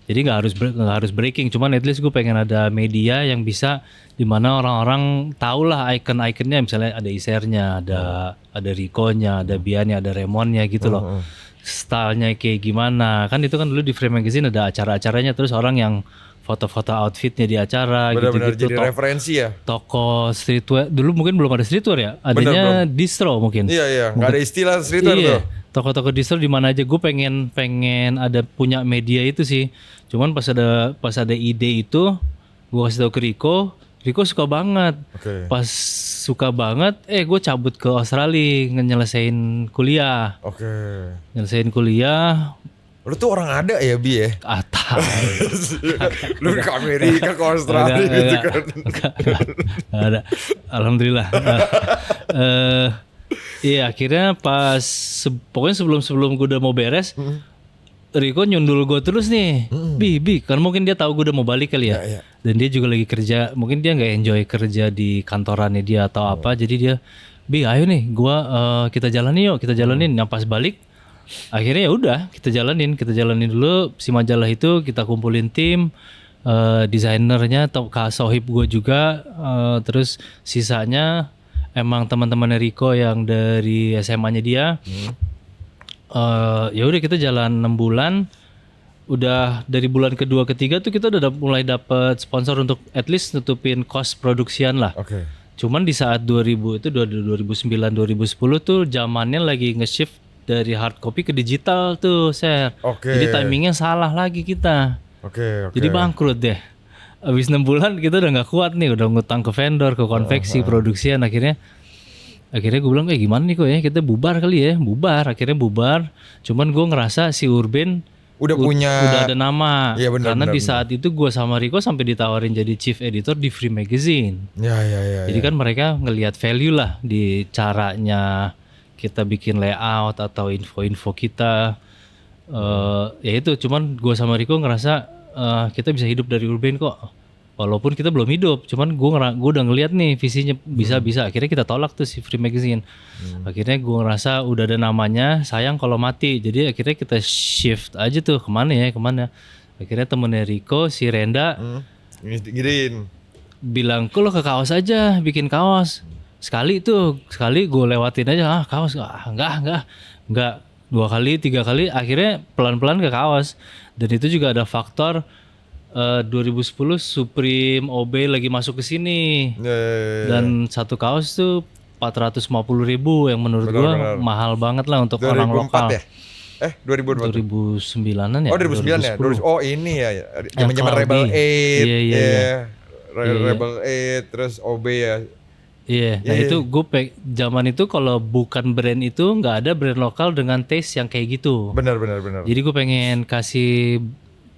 Jadi nggak harus breaking, cuman at least gue pengen ada media yang bisa dimana orang-orang tahu lah icon-iconnya, misalnya ada Isernya, ada Rico-nya, ada Biannya, ada Remonnya gitu loh. Stylenya kayak gimana? Kan itu kan dulu di Free Magazine ada acara-acaranya, terus orang yang foto-foto outfitnya di acara Benar-benar gitu-gitu. jadi referensi ya. Toko streetwear dulu mungkin belum ada streetwear ya, adanya distro mungkin. Iya, nggak ada istilah streetwear tuh. Toko-toko distro di mana aja. Gue pengen ada punya media itu sih. Cuman pas ada ide itu, gue kasih tau ke Rico suka banget. Oke. Pas suka banget, gue cabut ke Australia nyelesain kuliah. Oke. Nyelesain kuliah, Lu tuh orang ada ya Bi ya? tahu. Lu ke Amerika, ke Australia gitu kan. Nggak ada. Alhamdulillah. Iya akhirnya pokoknya sebelum gue udah mau beres, Rico nyundul gue terus nih, Bi, karena mungkin dia tahu gue udah mau balik kali ya, Iya. dan dia juga lagi kerja, mungkin dia nggak enjoy kerja di kantorannya dia atau apa, jadi dia, Bi, ayo nih, kita jalanin yuk, Yang pas balik, akhirnya ya udah kita jalanin dulu si majalah itu, kita kumpulin tim, desainernya, Kak Sohib gue juga, terus sisanya emang teman-temannya Rico yang dari SMA-nya dia. Ya udah kita jalan 6 bulan. Udah dari bulan kedua ketiga tuh kita udah mulai dapat sponsor untuk at least nutupin cost produksian lah. Oke. Cuman di saat 2009 2010 tuh zamannya lagi nge-shift dari hard copy ke digital tuh, Ser. Oke. Jadi timingnya salah lagi kita. Oke. Jadi bangkrut deh. Abis 6 bulan kita udah nggak kuat nih, udah ngutang ke vendor, ke konveksi, produksian. Akhirnya gue bilang gimana nih kok ya, kita bubar kali ya. Akhirnya bubar. Cuman gue ngerasa si Urban udah ada nama. Iya, benar, karena benar, di saat itu gue sama Rico sampai ditawarin jadi chief editor di Free Magazine. Ya. Jadi kan mereka ngelihat value lah di caranya kita bikin layout atau info-info kita. Ya itu, cuman gue sama Rico ngerasa kita bisa hidup dari Urban kok. Walaupun kita belum hidup, cuman gue udah ngeliat nih visinya bisa. Akhirnya kita tolak tuh si Free Magazine. Akhirnya gue ngerasa udah ada namanya, sayang kalau mati. Jadi akhirnya kita shift aja tuh kemana. Akhirnya temennya Rico, si Renda Gidein. bilang, kok lo ke kaos aja, bikin kaos. Sekali gue lewatin aja, kaos enggak. 2 kali, 3 kali, akhirnya pelan-pelan ke kaos. Dan itu juga ada faktor 2010 Supreme OB lagi masuk ke sini. Dan satu kaos tuh 450.000 yang menurut gua mahal banget lah untuk orang lokal. 2004 ya? 2004. 2009-an ya? Oh 2009 ya? 2010. Oh ini ya, zaman-zaman Rebel 8. Iya. Rebel 8 terus OB ya. Iya, nah itu gue zaman itu kalau bukan brand itu nggak ada brand lokal dengan taste yang kayak gitu. Benar. Jadi gue pengen kasih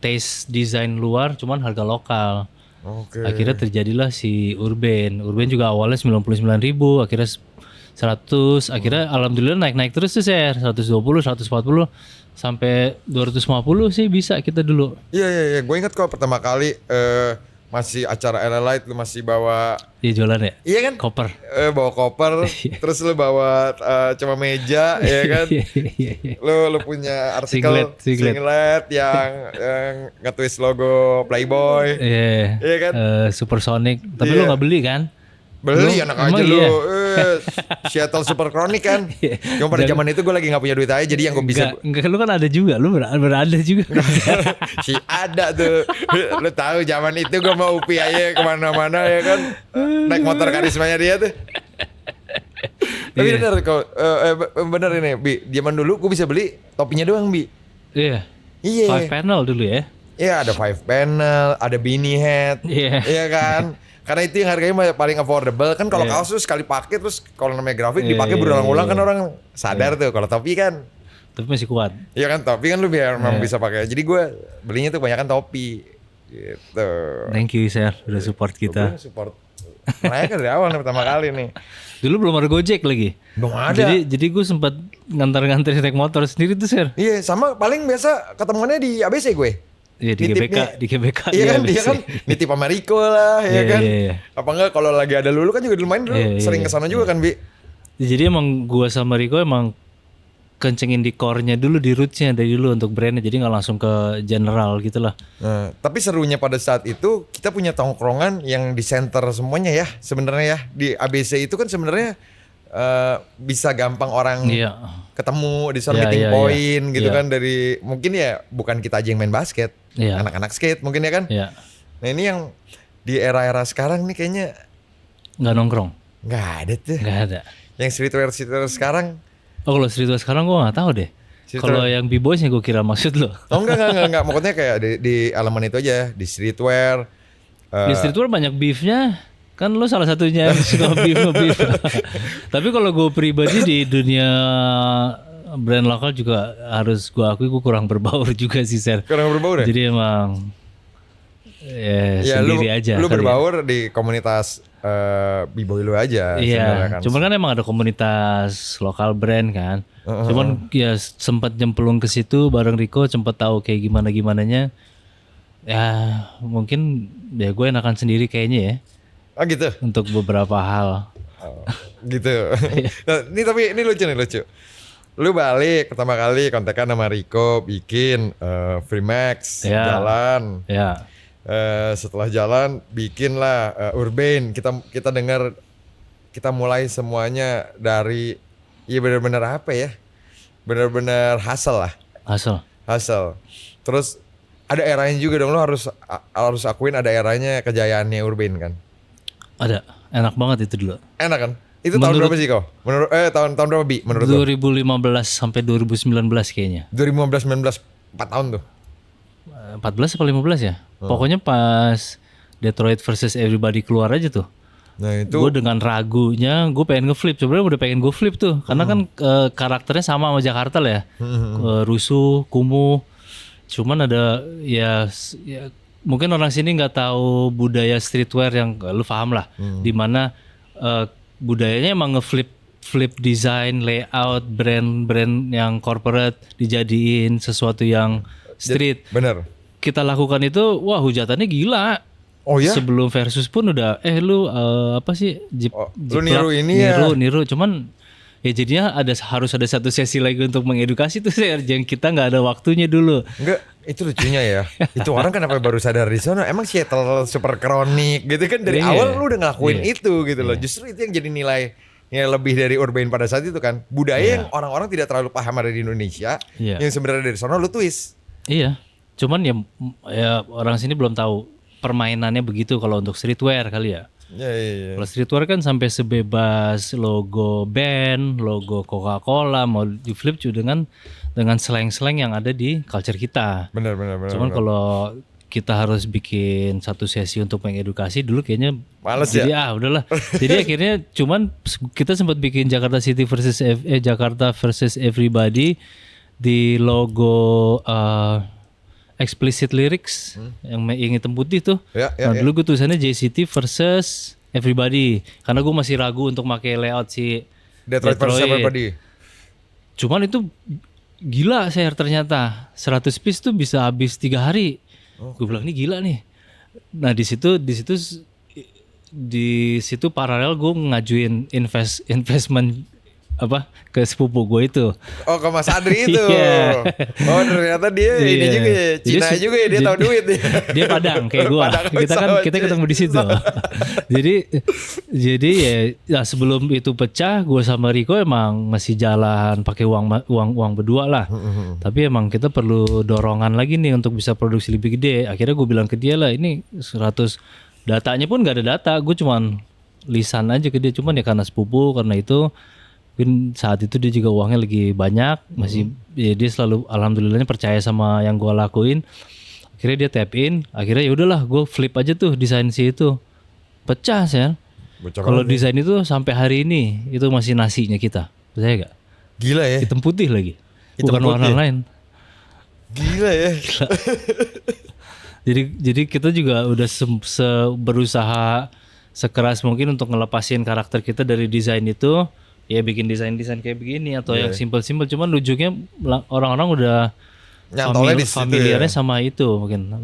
taste desain luar cuman harga lokal. Oke. Akhirnya terjadilah si Urban juga awalnya 99.000, akhirnya 100, akhirnya alhamdulillah naik terus tuh, Ser. 120, 140 sampai 250 sih bisa kita dulu. Iya. Gue ingat kok pertama kali masih acara LA Light lu masih bawa Dia jualan ya? iya kan? Koper. Bawa koper, terus lu bawa cuma meja, ya kan? Lu punya artikel singlet yang nge-twist logo Playboy, iya kan? Supersonic. Tapi lu nggak beli kan? Beli anak aja lu, Seattle Super Chronic kan? Cuma pada zaman itu gue lagi nggak punya duit aja, jadi yang gue bisa. Enggak, lu kan ada juga, lu berada juga. Si ada tuh, lu tahu zaman itu gue mau Upi aja kemana-mana ya kan, naik motor karismanya dia tuh. Tapi bener kok, bener ini, Bi. Zaman dulu gue bisa beli topinya doang, Bi. Iya. 5 panel dulu ya. Iya, ada 5 panel, ada beanie hat, iya kan. Karena itu yang harganya paling affordable kan. Kalau kaos tuh sekali pakai, terus kalau namanya grafik dipakai berulang-ulang kan orang sadar tuh. Kalau topi kan, topi masih kuat. Iya kan, topi kan lu biar memang bisa pakai. Jadi gue belinya tuh banyak kan topi gitu. Thank you Sir, udah support kita. Support mereka dari awal nih, pertama kali nih. Dulu belum ada Gojek lagi. Belum ada. Jadi gue sempat ngantar-ngantar naik motor sendiri tuh Sir. Iya, sama paling biasa ketemuannya di ABC gue. Iya di GBK. Iya kan, dia kan nitip sama Rico lah, ya kan. Apa enggak kalau lagi ada Lulu kan juga lumayan dulu sering kesana juga kan, Bi. Jadi emang gua sama Rico emang kencengin di core-nya dulu, di roots-nya dari dulu untuk brandnya. Jadi nggak langsung ke general gitu lah. Nah, tapi serunya pada saat itu kita punya tongkrongan yang di center semuanya ya sebenarnya ya. Di ABC itu kan sebenarnya bisa gampang orang ketemu di sana meeting point gitu kan, dari mungkin ya bukan kita aja yang main basket, anak-anak skate mungkin ya kan. Nah ini yang di era-era sekarang nih kayaknya nggak nongkrong, nggak ada tuh. Nggak ada. Yang streetwear sekarang. Oh kalau streetwear sekarang gue nggak tahu deh. Kalau yang b-boys yang gue kira maksud lo. Oh enggak. Maksudnya kayak di elemen itu aja, di streetwear. Di streetwear banyak beefnya. Kan lo salah satunya yang suka beef. Tapi kalau gue pribadi di dunia brand lokal juga harus gue akui gue kurang berbaur juga sih Sir. Kurang berbaur ya? Jadi emang sendiri aja. Lu berbaur di komunitas b-boy lu aja. Iya, kan. Cuman kan emang ada komunitas lokal brand kan. Cuman ya sempat nyemplung ke situ bareng Rico, sempat tahu kayak gimana-gimananya. Ya mungkin ya gue enakan sendiri kayaknya ya. Oh gitu. Untuk beberapa hal. Oh, gitu. Nah, ini lucu. Lu balik pertama kali kontekan sama Rico bikin Freemax jalan. Ya. Setelah jalan bikin lah Urban. Kita dengar kita mulai semuanya dari benar-benar apa ya? Benar-benar hustle lah. Hustle. Terus ada eranya juga dong, lu harus akuin ada eranya kejayaannya Urban kan. Ada, enak banget itu dulu. Enak kan? Itu tahun berapa sih kau? Menurut tahun berapa Bi? Menurut 2015 sampai 2019 kayaknya. 2015 19 4 tahun tuh. 14 atau 15 ya? Pokoknya pas Detroit versus Everybody keluar aja tuh. Nah itu gue dengan ragunya gue pengen ngeflip. Sebenarnya udah pengen gue flip tuh. Karena kan karakternya sama Jakarta lah ya. Rusuh, kumuh. Cuman ada ya mungkin orang sini nggak tahu budaya streetwear yang lu paham lah, dimana budayanya emang flip design, layout, brand yang corporate dijadiin sesuatu yang street. Bener. Kita lakukan itu, wah hujatannya gila. Oh ya? Sebelum versus pun udah, lu apa sih? Lu niru ini ya? Niru, cuman ya jadinya harus ada satu sesi lagi untuk mengedukasi tuh yang kita nggak ada waktunya dulu. Enggak, itu lucunya ya. Itu orang kenapa baru sadar di sana? Emang Seattle Super Chronic gitu kan dari awal lu udah ngelakuin itu gitu loh. Justru itu yang jadi nilai lebih dari Urban pada saat itu kan. Budaya yang orang-orang tidak terlalu paham ada di Indonesia, yang sebenarnya dari sana lu twist. Iya. Cuman ya orang sini belum tahu permainannya begitu kalau untuk streetwear kali ya. Iya. Kalau streetwear kan sampai sebebas logo band, logo Coca-Cola mau di flip juga dengan slang-slang yang ada di culture kita. Benar. Cuman kalau kita harus bikin satu sesi untuk mengedukasi dulu kayaknya males jadi, ya. Udahlah. Jadi akhirnya cuman kita sempat bikin Jakarta City versus Jakarta versus Everybody di logo explicit lyrics yang hitam putih tuh. Dulu gue tulisannya JCT versus Everybody karena gue masih ragu untuk pakai layout si Detroit versus Everybody. Cuman itu gila ternyata 100 piece tuh bisa habis 3 hari. Gue bilang ini gila nih. Nah di situ paralel gue ngajuin investment apa ke sepupu gue itu. Oh, ke Mas Adri itu. Iya. Oh, ternyata dia ini Iya. juga ya, Cina Jadi, juga ya, dia tahu duit dia. Dia Padang kayak gue. Padang Kita ketemu di situ. jadi ya sebelum itu pecah, gue sama Riko emang masih jalan pakai uang berdua lah. Tapi emang kita perlu dorongan lagi nih untuk bisa produksi lebih gede. Akhirnya gue bilang ke dia lah, ini 100 datanya pun gak ada data. Gue cuman lisan aja ke dia, cuman ya karena sepupu, karena itu mungkin saat itu dia juga uangnya lagi banyak, masih ya dia selalu alhamdulillahnya percaya sama yang gue lakuin. Akhirnya dia tap in, akhirnya ya udahlah gue flip aja tuh desain si itu, pecah sih. Kalau desain itu sampai hari ini itu masih nasinya kita, percaya gak? Gila ya. Hitam putih lagi, Hitam bukan warna putih. lain. Gila ya. Jadi kita juga udah berusaha sekeras mungkin untuk ngelepasin karakter kita dari desain itu. Ya bikin desain kayak begini atau yang simple-simple, cuman ujungnya orang-orang udah Nyantolnya di situ familiarnya ya. sama itu,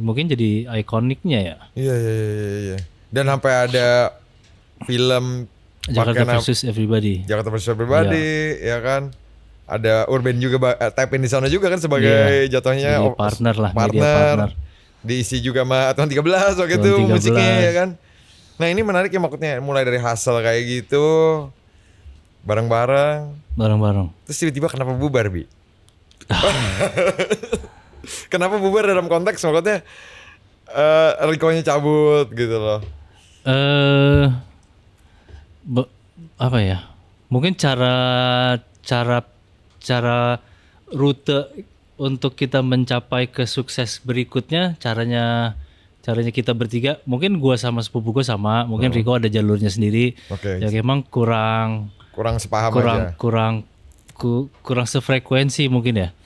mungkin jadi ikoniknya ya. Iya. Dan sampai ada film Jakarta pakai versus Everybody. Jakarta versus Everybody, ya kan. Ada Urban juga tap in di sana juga kan sebagai jatuhnya Sebagai partner lah, media partner. partner. Diisi juga sama Tuan 13 waktu itu 13. musiknya ya kan. Nah, ini menarik ya, maksudnya mulai dari hustle kayak gitu bareng-bareng. Terus tiba-tiba kenapa bubar, Bi? Kenapa bubar dalam konteks maksudnya Riko-nya cabut gitu loh. Apa ya? Mungkin cara rute untuk kita mencapai ke sukses berikutnya, caranya kita bertiga, mungkin gua sama sepupu gua sama, mungkin Riko ada jalurnya sendiri. Oke. Ya emang kurang Sepaham aja. kurang sefrekuensi mungkin ya.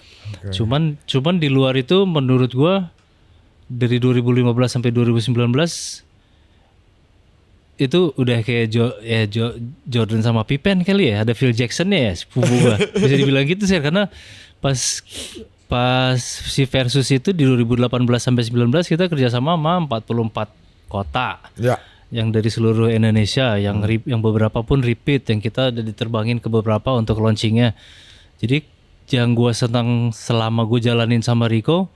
Cuman di luar itu menurut gua dari 2015 sampai 2019 itu udah kayak Jordan sama Pippen kali ya, ada Phil Jackson-nya ya sepupu gua. Bisa dibilang gitu sih, karena pas si Versus itu di 2018 sampai 19 kita kerjasama sama 44 kota. Ya. Yang dari seluruh Indonesia, yang beberapa pun repeat, yang kita udah diterbangin ke beberapa untuk launchingnya. Jadi yang gue senang selama gue jalanin sama Riko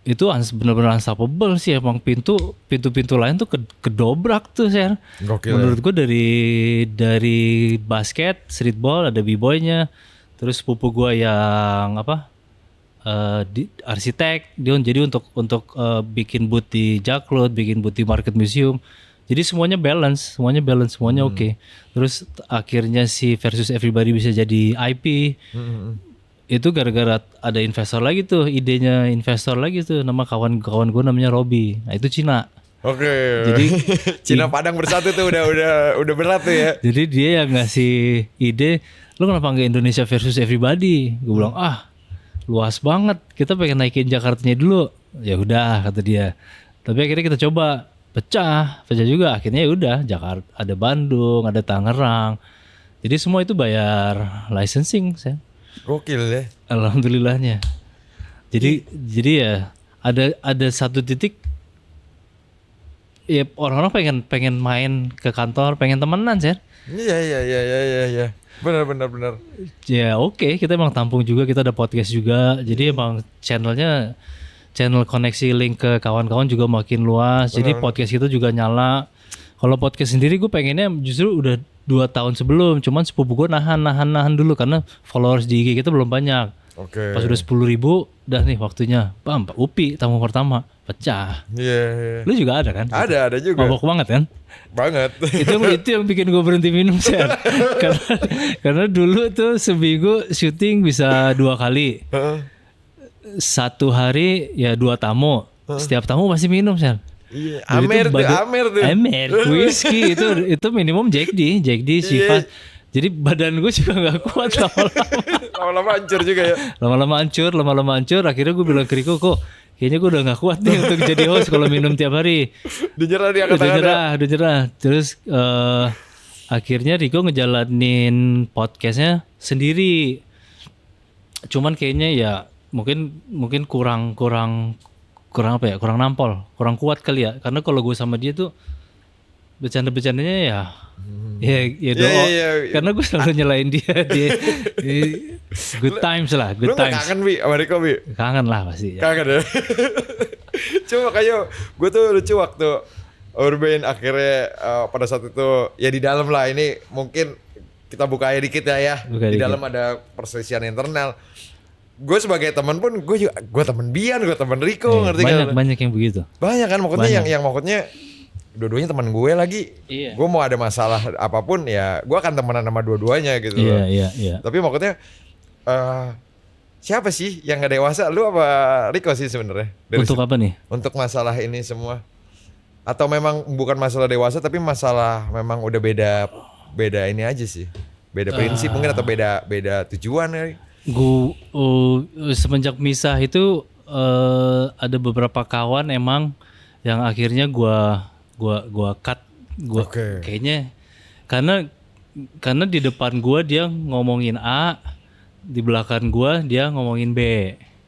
itu benar-benar unstoppable sih. Emang pintu-pintu lain tuh kedobrak tuh sih. Gokil. Menurut gue dari basket, streetball ada b-boynya, terus sepupu gue yang arsitek, dia jadi untuk bikin booth di Jaklot, bikin booth di Market Museum. Jadi semuanya balance, semuanya oke. Terus akhirnya si Versus Everybody bisa jadi IP. Itu gara-gara ada investor lagi tuh, idenya investor lagi tuh, nama kawan-kawan gue namanya Robby. Nah, itu Cina. Oke. Jadi Cina Padang bersatu tuh udah berat tuh ya. Jadi dia yang ngasih ide, lu kenapa nggak Indonesia Versus Everybody? Gue bilang, luas banget, kita pengen naikin Jakartanya dulu. Ya udah, kata dia. Tapi akhirnya kita coba, pecah juga. Akhirnya ya udah, Jakarta, ada Bandung, ada Tangerang. Jadi semua itu bayar licensing, saya. Gokil ya. Alhamdulillahnya. Jadi ya ada satu titik, ya orang-orang pengen main ke kantor, pengen temenan, sih. Iya. Benar. Ya oke, kita emang tampung juga, kita ada podcast juga. Jadi emang channel koneksi link ke kawan-kawan juga makin luas. Jadi podcast kita juga nyala. Kalau podcast sendiri gue pengennya justru udah 2 tahun sebelum. Cuman sepupu gue nahan dulu karena followers di IG kita belum banyak. Oke. Pas udah 10.000, dah nih waktunya. Bam, Upi tamu pertama pecah. Iya. Lu juga ada kan? Ada juga. Mabok banget kan? Banget. itu yang bikin gue berhenti minum, Ser. karena dulu tuh seminggu syuting bisa 2 kali. Satu hari ya 2 tamu. Setiap tamu pasti minum, Ser. Iya, Amer tuh. Amer, whisky itu minimum Jack D, Sifat. Jadi badan gue juga nggak kuat lama-lama. Lama-lama hancur juga ya. Lama-lama hancur. Akhirnya gue bilang ke Riko, kok kayaknya gue udah nggak kuat nih untuk jadi host kalau minum tiap hari. Udah nyerah. Terus akhirnya Riko ngejalanin podcastnya sendiri. Cuman kayaknya ya mungkin kurang kurang apa ya, kurang nampol, kurang kuat kali ya. Karena kalau gue sama dia tuh bercanda-bercandanya ya doa. Iya. Karena gue selalu nyalain dia di good times lah, Lu good gak times. kangen Bi sama Rico Bi? Kangen lah pasti ya. Kangen ya. Cuma kayak gue tuh lucu waktu Urban akhirnya pada saat itu ya di dalam lah, ini mungkin kita buka aja dikit ya. Buka Di dikit. dalam ada perselisihan internal. Gue sebagai teman pun gue temen Bian, gue temen Rico, ngerti kan? Banyak yang begitu. Banyak kan maksudnya yang maksudnya dua-duanya teman gue lagi. Iya. Gue mau ada masalah apapun ya gue akan temenan sama dua-duanya gitu loh. Iya. Tapi maksudnya siapa sih yang gak dewasa? Lu apa Rico sih sebenarnya? Untuk apa nih? Untuk masalah ini semua? Atau memang bukan masalah dewasa tapi masalah memang udah beda ini aja sih. Beda prinsip mungkin atau beda tujuan ya. Gue semenjak misah itu ada beberapa kawan emang yang akhirnya gua cut, Oke. kayaknya karena di depan gua dia ngomongin A, di belakang gua dia ngomongin B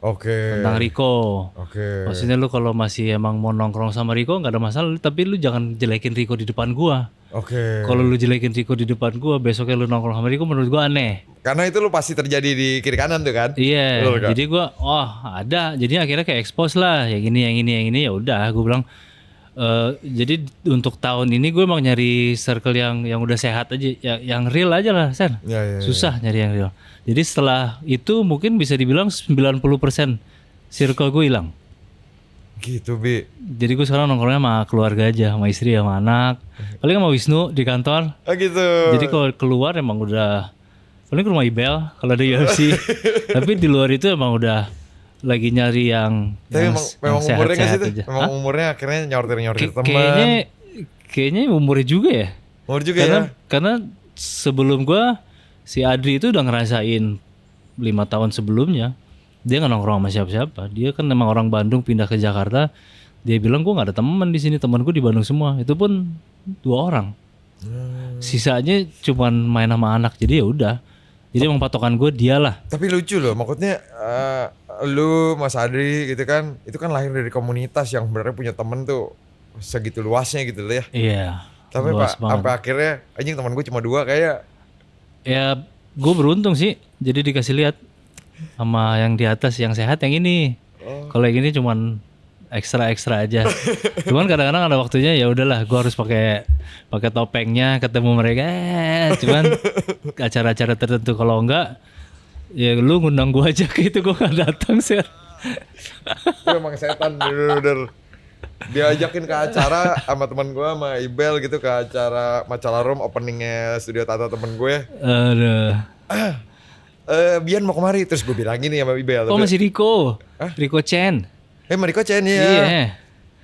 Oke. tentang Rico. Oke. Maksudnya lu kalau masih emang mau nongkrong sama Rico nggak ada masalah, tapi lu jangan jelekin Rico di depan gua. Oke. Kalau lu jelekin Rico di depan gua, besoknya lu nongkrong sama Rico, menurut gua aneh. Karena itu lu pasti terjadi di kiri kanan tuh kan? Iya, Betul, Kak? jadi gua ada, jadi akhirnya kayak expose lah, yang ini ya udah, gue bilang. Jadi untuk tahun ini gue emang nyari circle yang udah sehat aja, yang real aja lah, Sen. Ya. Susah nyari yang real. Jadi setelah itu mungkin bisa dibilang 90% circle gue hilang. Gitu Bi. Jadi gue sekarang nongkrongnya sama keluarga aja, sama istri, sama anak. Paling sama Wisnu di kantor. Gitu. Jadi kalau keluar emang udah paling ke rumah Ibel kalau ada UFC. Tapi di luar itu emang udah lagi nyari yang Tapi memang umurnya nggak sih tuh? aja. Memang umurnya akhirnya nyortir teman. Kayaknya umurnya juga ya. Umur juga ya. Karena sebelum gua si Adri itu udah ngerasain 5 tahun sebelumnya dia nggak nongkrong sama siapa-siapa. Dia kan memang orang Bandung pindah ke Jakarta. Dia bilang gua nggak ada teman di sini, teman gua di Bandung semua. Itu pun 2 orang. Sisanya cuman main sama anak. Jadi ya udah. Jadi emang patokan gue dia lah. Tapi lucu loh, maksudnya lu Mas Adri gitu kan, itu kan lahir dari komunitas yang sebenarnya punya temen tuh segitu luasnya gitu loh ya. Iya. Tapi luas Pak, banget. sampai akhirnya anjing teman gue cuma 2 kayak. Ya gue beruntung sih. Jadi dikasih lihat sama yang di atas yang sehat yang ini. Kalau yang ini cuman ekstra aja. Cuman kadang-kadang ada waktunya ya udahlah, gue harus pakai topengnya ketemu mereka. Cuman acara-acara tertentu, kalau enggak ya lu ngundang gue aja gitu, gue gak datang sih. Itu emang setan bener-bener. Diajakin ke acara sama teman gue sama Ibel gitu, ke acara Macala Room openingnya Studio Tata temen gue. Aduh. Bian mau kemari, terus gue bilang gini sama Ibel. Oh masih Rico. Rico Chen. Mariko Chen ya. Iya.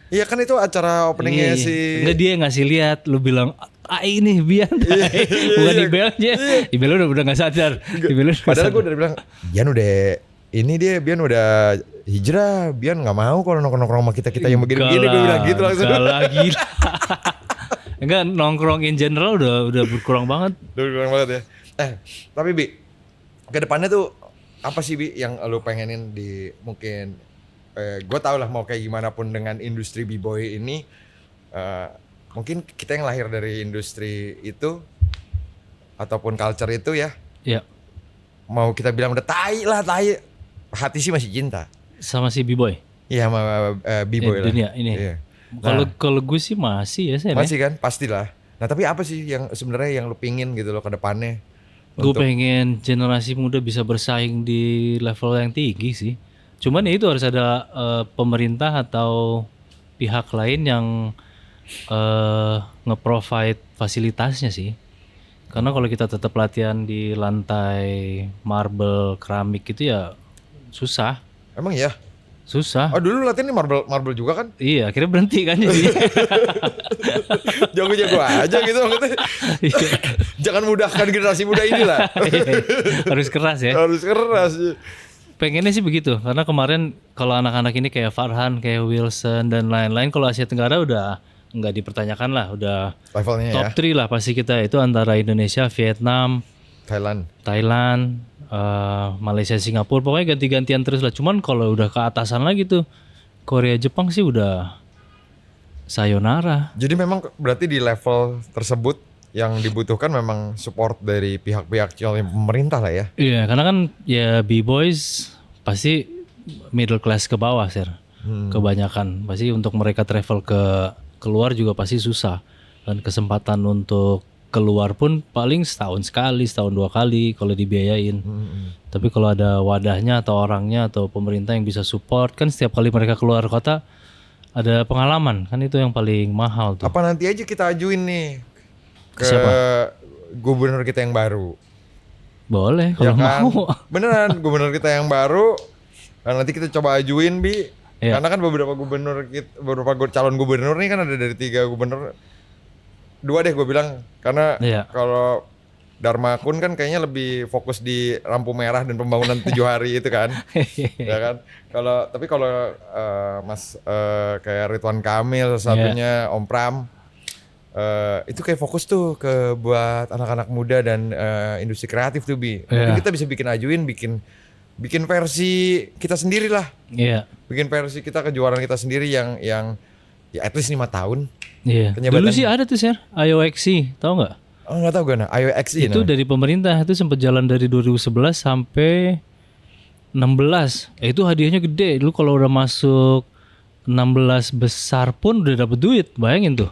Iya kan itu acara openingnya Iya. si. Enggak, dia ngasih lihat, lu bilang ini Bian. Bukan Ibelnya. Ibel udah gak sadar. Padahal gue udah bilang Bian udah hijrah, Bian nggak mau kalau nongkrong sama kita yang begini-begini, gue bilang gitu langsung. Gila. Enggak, nongkrong in general udah berkurang banget. Udah kurang banget ya. Tapi Bi, ke depannya tuh apa sih Bi yang lu pengenin di mungkin gue tau lah mau kayak gimana pun dengan industri B-boy ini, mungkin kita yang lahir dari industri itu ataupun culture itu ya, mau kita bilang udah tai, hati sih masih cinta sama si B-boy. Iya sama B-boy lah. Dunia ini. Iya. Kalau gue sih masih ya, Sen. Masih kan, pastilah. Nah tapi apa sih yang sebenarnya yang lu pingin gitu loh ke depannya? Gue pengen generasi muda bisa bersaing di level yang tinggi sih. Cuman ya itu harus ada pemerintah atau pihak lain yang nge-provide fasilitasnya sih. Karena kalau kita tetap latihan di lantai marble keramik gitu ya susah. Emang ya? Susah. Oh dulu latihan di marble juga kan? Iya, akhirnya berhenti kan jadi. Jago-jago aja gitu maksudnya. Jangan mudahkan generasi muda ini lah. Harus keras ya. Harus keras. Pengennya sih begitu, karena kemarin kalau anak-anak ini kayak Farhan, kayak Wilson dan lain-lain, kalau Asia Tenggara udah nggak dipertanyakan lah, udah levelnya top ya. 3 lah pasti kita, itu antara Indonesia, Vietnam, Thailand, Malaysia, Singapura, pokoknya ganti-gantian terus lah. Cuman kalau udah ke atasan lagi tuh Korea Jepang sih udah sayonara. Jadi memang berarti di level tersebut yang dibutuhkan memang support dari pihak-pihak pemerintah lah ya. Iya, karena kan ya B-boys pasti middle class ke bawah, Sir. Kebanyakan pasti untuk mereka travel ke keluar juga pasti susah. Dan kesempatan untuk keluar pun paling setahun sekali, setahun 2 kali kalau dibiayain. Tapi kalau ada wadahnya atau orangnya atau pemerintah yang bisa support, kan setiap kali mereka keluar kota ada pengalaman, kan itu yang paling mahal tuh. Apa nanti aja kita ajuin nih ke Siapa? gubernur kita yang baru. Boleh Ya kalau kan? mau. Beneran gubernur kita yang baru. Nah, nanti kita coba ajuin Bi. Iya. Karena kan beberapa calon gubernur nih kan ada dari 3 gubernur. 2 deh gue bilang. Karena Iya. kalau Dharma Kun kan kayaknya lebih fokus di lampu merah dan pembangunan 7 hari itu kan. Ya kan. Tapi kalau Mas kayak Ridwan Kamil satunya Om Pram itu kayak fokus tuh ke buat anak-anak muda dan industri kreatif tuh Bi. Mungkin kita bisa bikin ajuin bikin versi kita sendiri lah. Iya. Bikin versi kita kejuaraan kita sendiri yang ya at least 5 tahun. Iya. Penyabatan. Dulu sih ada tuh, Sir. IOXC, tahu nggak? Oh nggak tahu gue nah IOXI Itu dari pemerintah, itu sempat jalan dari 2011 sampai 16. Itu hadiahnya gede. Dulu kalau udah masuk 16 besar pun udah dapet duit. Bayangin tuh.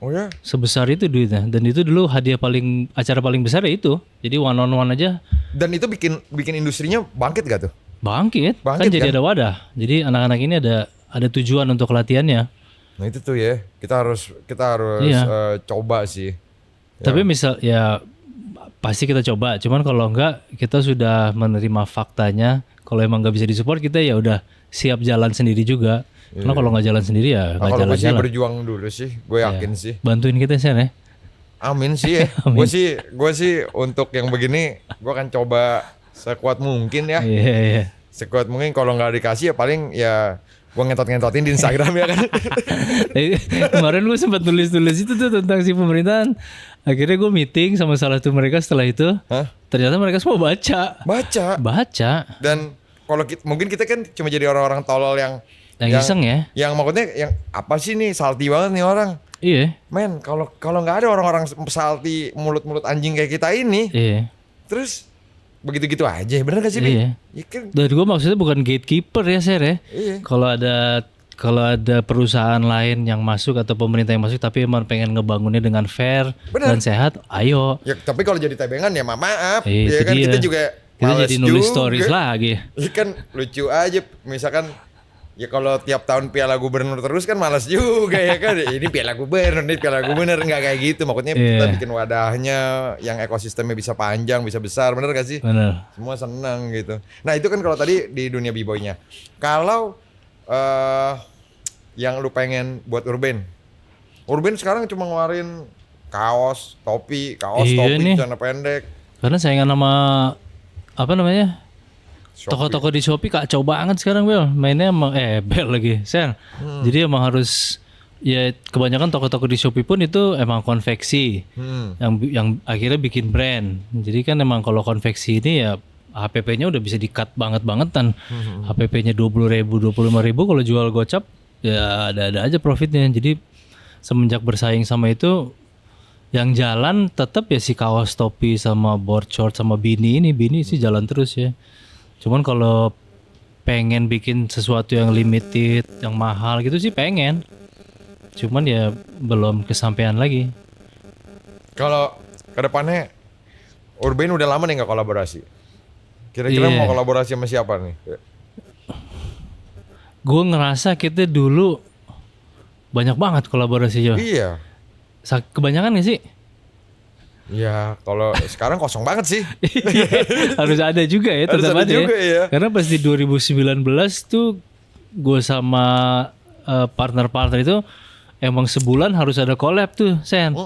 Oh ya. Sebesar itu duitnya. Dan itu dulu acara paling besar ya itu. Jadi one on one aja Dan itu bikin industrinya bangkit gak tuh? bangkit kan Bangkit, jadi kan? ada wadah. Jadi anak-anak ini ada tujuan untuk latihannya. Nah itu tuh ya kita harus Iya. coba sih. Tapi misal ya pasti kita coba. Cuman kalau enggak kita sudah menerima faktanya. Kalau emang nggak bisa disupport kita ya udah siap jalan sendiri juga. Karena kalau nggak jalan sendiri ya Nah, nggak kalau gue sih jalan-jalan. berjuang dulu sih, gue yakin sih. Bantuin kita Sen ya. Amin sih ya. Gue sih untuk yang begini, gue akan coba sekuat mungkin ya. Iya iya. Sekuat mungkin kalau nggak dikasih ya paling ya gue ngentot-ngentotin di Instagram ya kan. Kemarin gue sempat tulis-tulis itu tuh tentang si pemerintahan. Akhirnya gue meeting sama salah satu mereka setelah itu. Hah? Ternyata mereka semua baca. Baca. Dan kalau mungkin kita kan cuma jadi orang-orang tolol yang Iseng ya. Yang maksudnya yang apa sih nih salty banget nih orang. Iya. Men, kalau nggak ada orang-orang salty mulut-mulut anjing kayak kita ini, Iya. terus begitu-gitu aja, bener gak sih? Bi? Iya. Ya kan? Dari gue maksudnya bukan gatekeeper ya Ser ya. Iya. Kalau ada perusahaan lain yang masuk atau pemerintah yang masuk tapi emang pengen ngebangunnya dengan fair Bener. dan sehat, ayo. Ya tapi kalau jadi tebengan ya maaf. Itu Ya kan dia. kita juga Kita males jadi nulis juga. stories lagi. Ya kan lucu aja misalkan ya kalau tiap tahun piala gubernur terus kan malas juga ya kan. Ini piala gubernur nggak kayak gitu. Maksudnya kita Iya. bikin wadahnya yang ekosistemnya bisa panjang, bisa besar, bener gak sih? Bener. Semua senang gitu. Nah itu kan kalau tadi di dunia b-boynya. Kalau yang lu pengen buat Urban sekarang cuma ngeluarin kaos, topi, Iya nih. celana pendek. Karena saingan sama apa namanya? Shopee. Toko-toko di Shopee kacau banget sekarang Bel. Mainnya emang Bel lagi. Sen. Jadi emang harus ya kebanyakan toko-toko di Shopee pun itu emang konveksi. Yang akhirnya bikin brand. Jadi kan emang kalau konveksi ini ya HPP-nya udah bisa di-cut banget-bangetan. HPP-nya 20.000, 25.000 kalau jual gocap ya ada aja profitnya. Jadi semenjak bersaing sama itu yang jalan tetap ya si kaos, topi sama board short sama bini sih jalan terus ya. Cuman kalau pengen bikin sesuatu yang limited, yang mahal gitu sih pengen. Cuman ya belum kesampaian lagi. Kalau kedepannya Urban udah lama nih nggak kolaborasi. Kira-kira mau kolaborasi sama siapa nih? Gue ngerasa kita dulu banyak banget kolaborasinya. Iya. Kebanyakan gak sih? Ya kalau sekarang kosong banget sih. Harus ada juga ya, Harus tetap ada ada juga ya. Karena pas di 2019 tuh gue sama partner-partner itu emang sebulan harus ada collab tuh, Sen.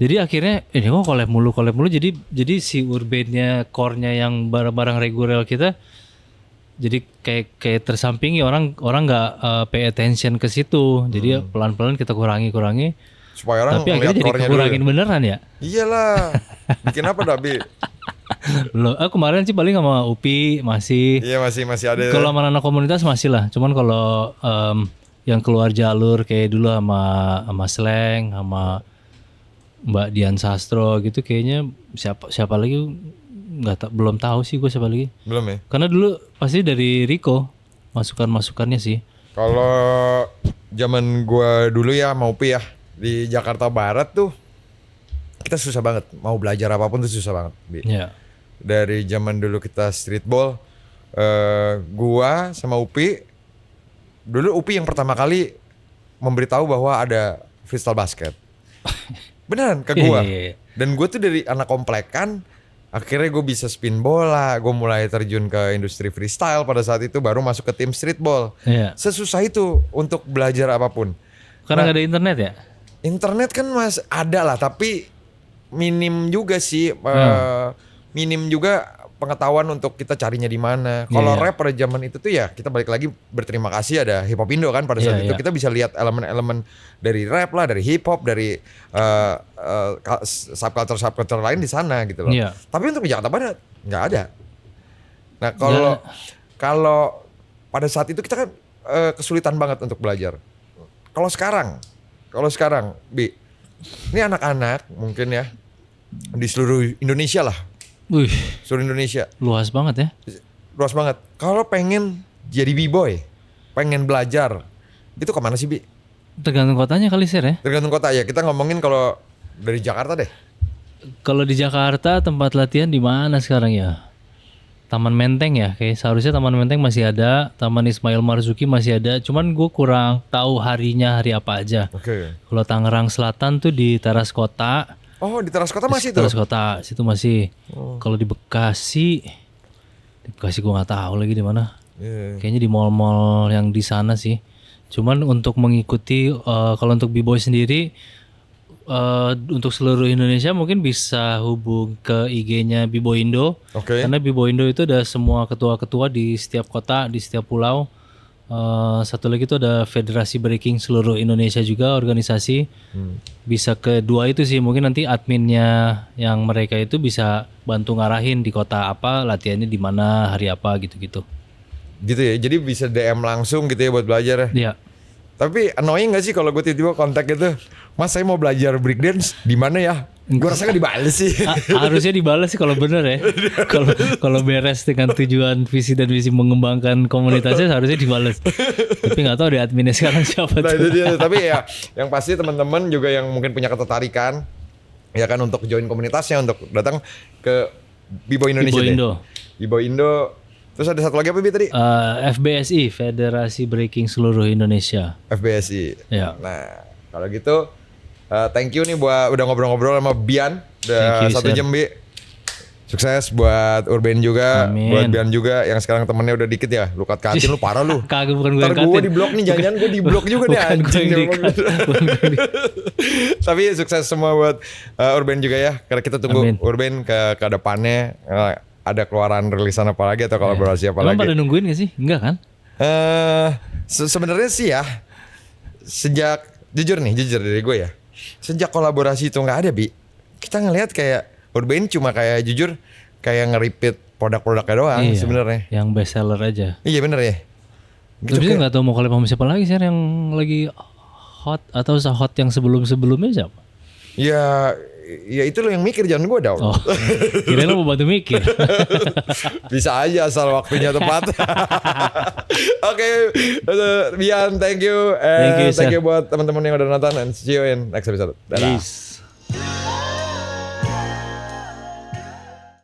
Jadi akhirnya ini kok collab mulu. Jadi si Urbannya, core-nya yang barang-barang reguler kita jadi kayak tersampingi orang nggak pay attention ke situ. Jadi pelan-pelan kita kurangi. Supaya orang Tapi akhirnya jadi core-nya dulu kurangin beneran ya. Iyalah. Bikin apa Dabi? Loh, kemarin sih paling sama Upi masih. Iya masih ada. Kalau sama anak komunitas masih lah. Cuman kalau yang keluar jalur kayak dulu sama Slang, sama Mbak Dian Sastro gitu kayaknya siapa lagi belum tahu sih gue siapa lagi. Belum ya? Karena dulu pasti dari Rico masukannya sih. Kalau zaman gua dulu ya mau Upi ya di Jakarta Barat tuh kita susah banget mau belajar apapun tuh susah banget. Iya. Dari zaman dulu kita streetball, gua sama Upi dulu Upi yang pertama kali memberitahu bahwa ada freestyle basket. Beneran ke gua. Iya. Dan gua tuh dari anak komplekan, akhirnya gue bisa spin bola, gue mulai terjun ke industri freestyle pada saat itu baru masuk ke tim streetball. Iya. Sesusah itu untuk belajar apapun. Karena nggak ada internet ya? Internet kan ada lah, tapi minim juga sih, minim juga pengetahuan untuk kita carinya di mana. Kalau Iya. rap pada zaman itu tuh ya kita balik lagi berterima kasih ada Hip Hop Indo kan pada saat Iya, itu iya. kita bisa lihat elemen-elemen dari rap lah, dari hip hop, dari subculture lain di sana gitu loh. Iya. Tapi untuk di Jakarta Barat nggak ada. Nah kalau pada saat itu kita kan kesulitan banget untuk belajar. Kalau sekarang, Bi, ini anak-anak mungkin ya di seluruh Indonesia lah, Wih, seluruh Indonesia luas banget ya. luas banget. Kalau pengen jadi b-boy, pengen belajar, itu kemana sih Bi? Tergantung kotanya kali Sir ya. Tergantung kota ya. Kita ngomongin kalau dari Jakarta deh. Kalau di Jakarta tempat latihan di mana sekarang ya? Taman Menteng ya, kayak seharusnya Taman Menteng masih ada, Taman Ismail Marzuki masih ada. Cuman gue kurang tahu harinya hari apa aja. Oke. Kalau Tangerang Selatan tuh di Teras Kota. Oh di teras kota masih tuh? Teras Kota situ masih. Kalau di Bekasi gue nggak tahu lagi di mana. Iya. Kayaknya di mall-mall yang di sana sih. Cuman untuk mengikuti kalau untuk B-boy sendiri untuk seluruh Indonesia mungkin bisa hubung ke IG-nya B-boy Indo. Oke. Karena B-boy Indo itu ada semua ketua-ketua di setiap kota, di setiap pulau. Satu lagi itu ada Federasi Breaking seluruh Indonesia juga organisasi. Bisa kedua itu sih mungkin nanti adminnya yang mereka itu bisa bantu ngarahin di kota apa latihannya di mana hari apa gitu-gitu. Gitu ya. Jadi bisa DM langsung gitu ya buat belajar ya. Iya. Tapi annoying gak sih kalau gue tiba-tiba kontak gitu, Mas saya mau belajar breakdance di mana ya? Gue rasa gak dibales sih. Harusnya dibalas sih kalau bener ya. Kalau beres dengan tujuan visi dan misi mengembangkan komunitasnya harusnya dibalas. Tapi nggak tahu deh adminnya sekarang siapa Nah tuh. itu dia. Tapi ya yang pasti teman-teman juga yang mungkin punya ketertarikan ya kan untuk join komunitasnya, untuk datang ke B-boy Indonesia B-boy deh. Indo. B-boy Indo. Terus ada satu lagi apa Bi tadi? FBSI Federasi Breaking Seluruh Indonesia. FBSI. Ya. Nah kalau gitu thank you nih buat udah ngobrol-ngobrol sama Bian. Udah Thank you, 1 Sir. jam Bi. Sukses buat Urban juga, Amin. buat Bian juga yang sekarang temennya udah dikit ya. Lu kat-katin lu parah lu. Kagak bukan gue Ntar yang gue katin. di blok nih, jangan-jangan gue di blok juga nih Bukan gue anjing. yang di-cut. Bukan gue yang di- Tapi sukses semua buat Urban juga ya. Karena kita tunggu Amin. Urban ke depannya ada keluaran rilisan apa lagi atau kolaborasi apa Emang lagi. pada nungguin gak sih? Enggak kan? Sebenarnya sih ya sejak jujur dari gue ya. Sejak kolaborasi itu nggak ada Bi. Kita ngelihat kayak Urban cuma kayak jujur kayak nge-repeat produk-produknya doang Iya, sebenarnya. Yang best seller aja. Iya bener ya. Gitu Tapi saya kayak- nggak tahu mau collab sama siapa lagi sih yang lagi hot atau hot yang sebelum-sebelumnya siapa? Ya itu lo yang mikir, jangan gue dong. Oh, kira lo mau bantu mikir. Bisa aja asal waktunya tepat. Oke, Bian, thank you. Thank you, Thank sir. you buat teman-teman yang udah nonton, and see you in next episode. Dadah. Peace.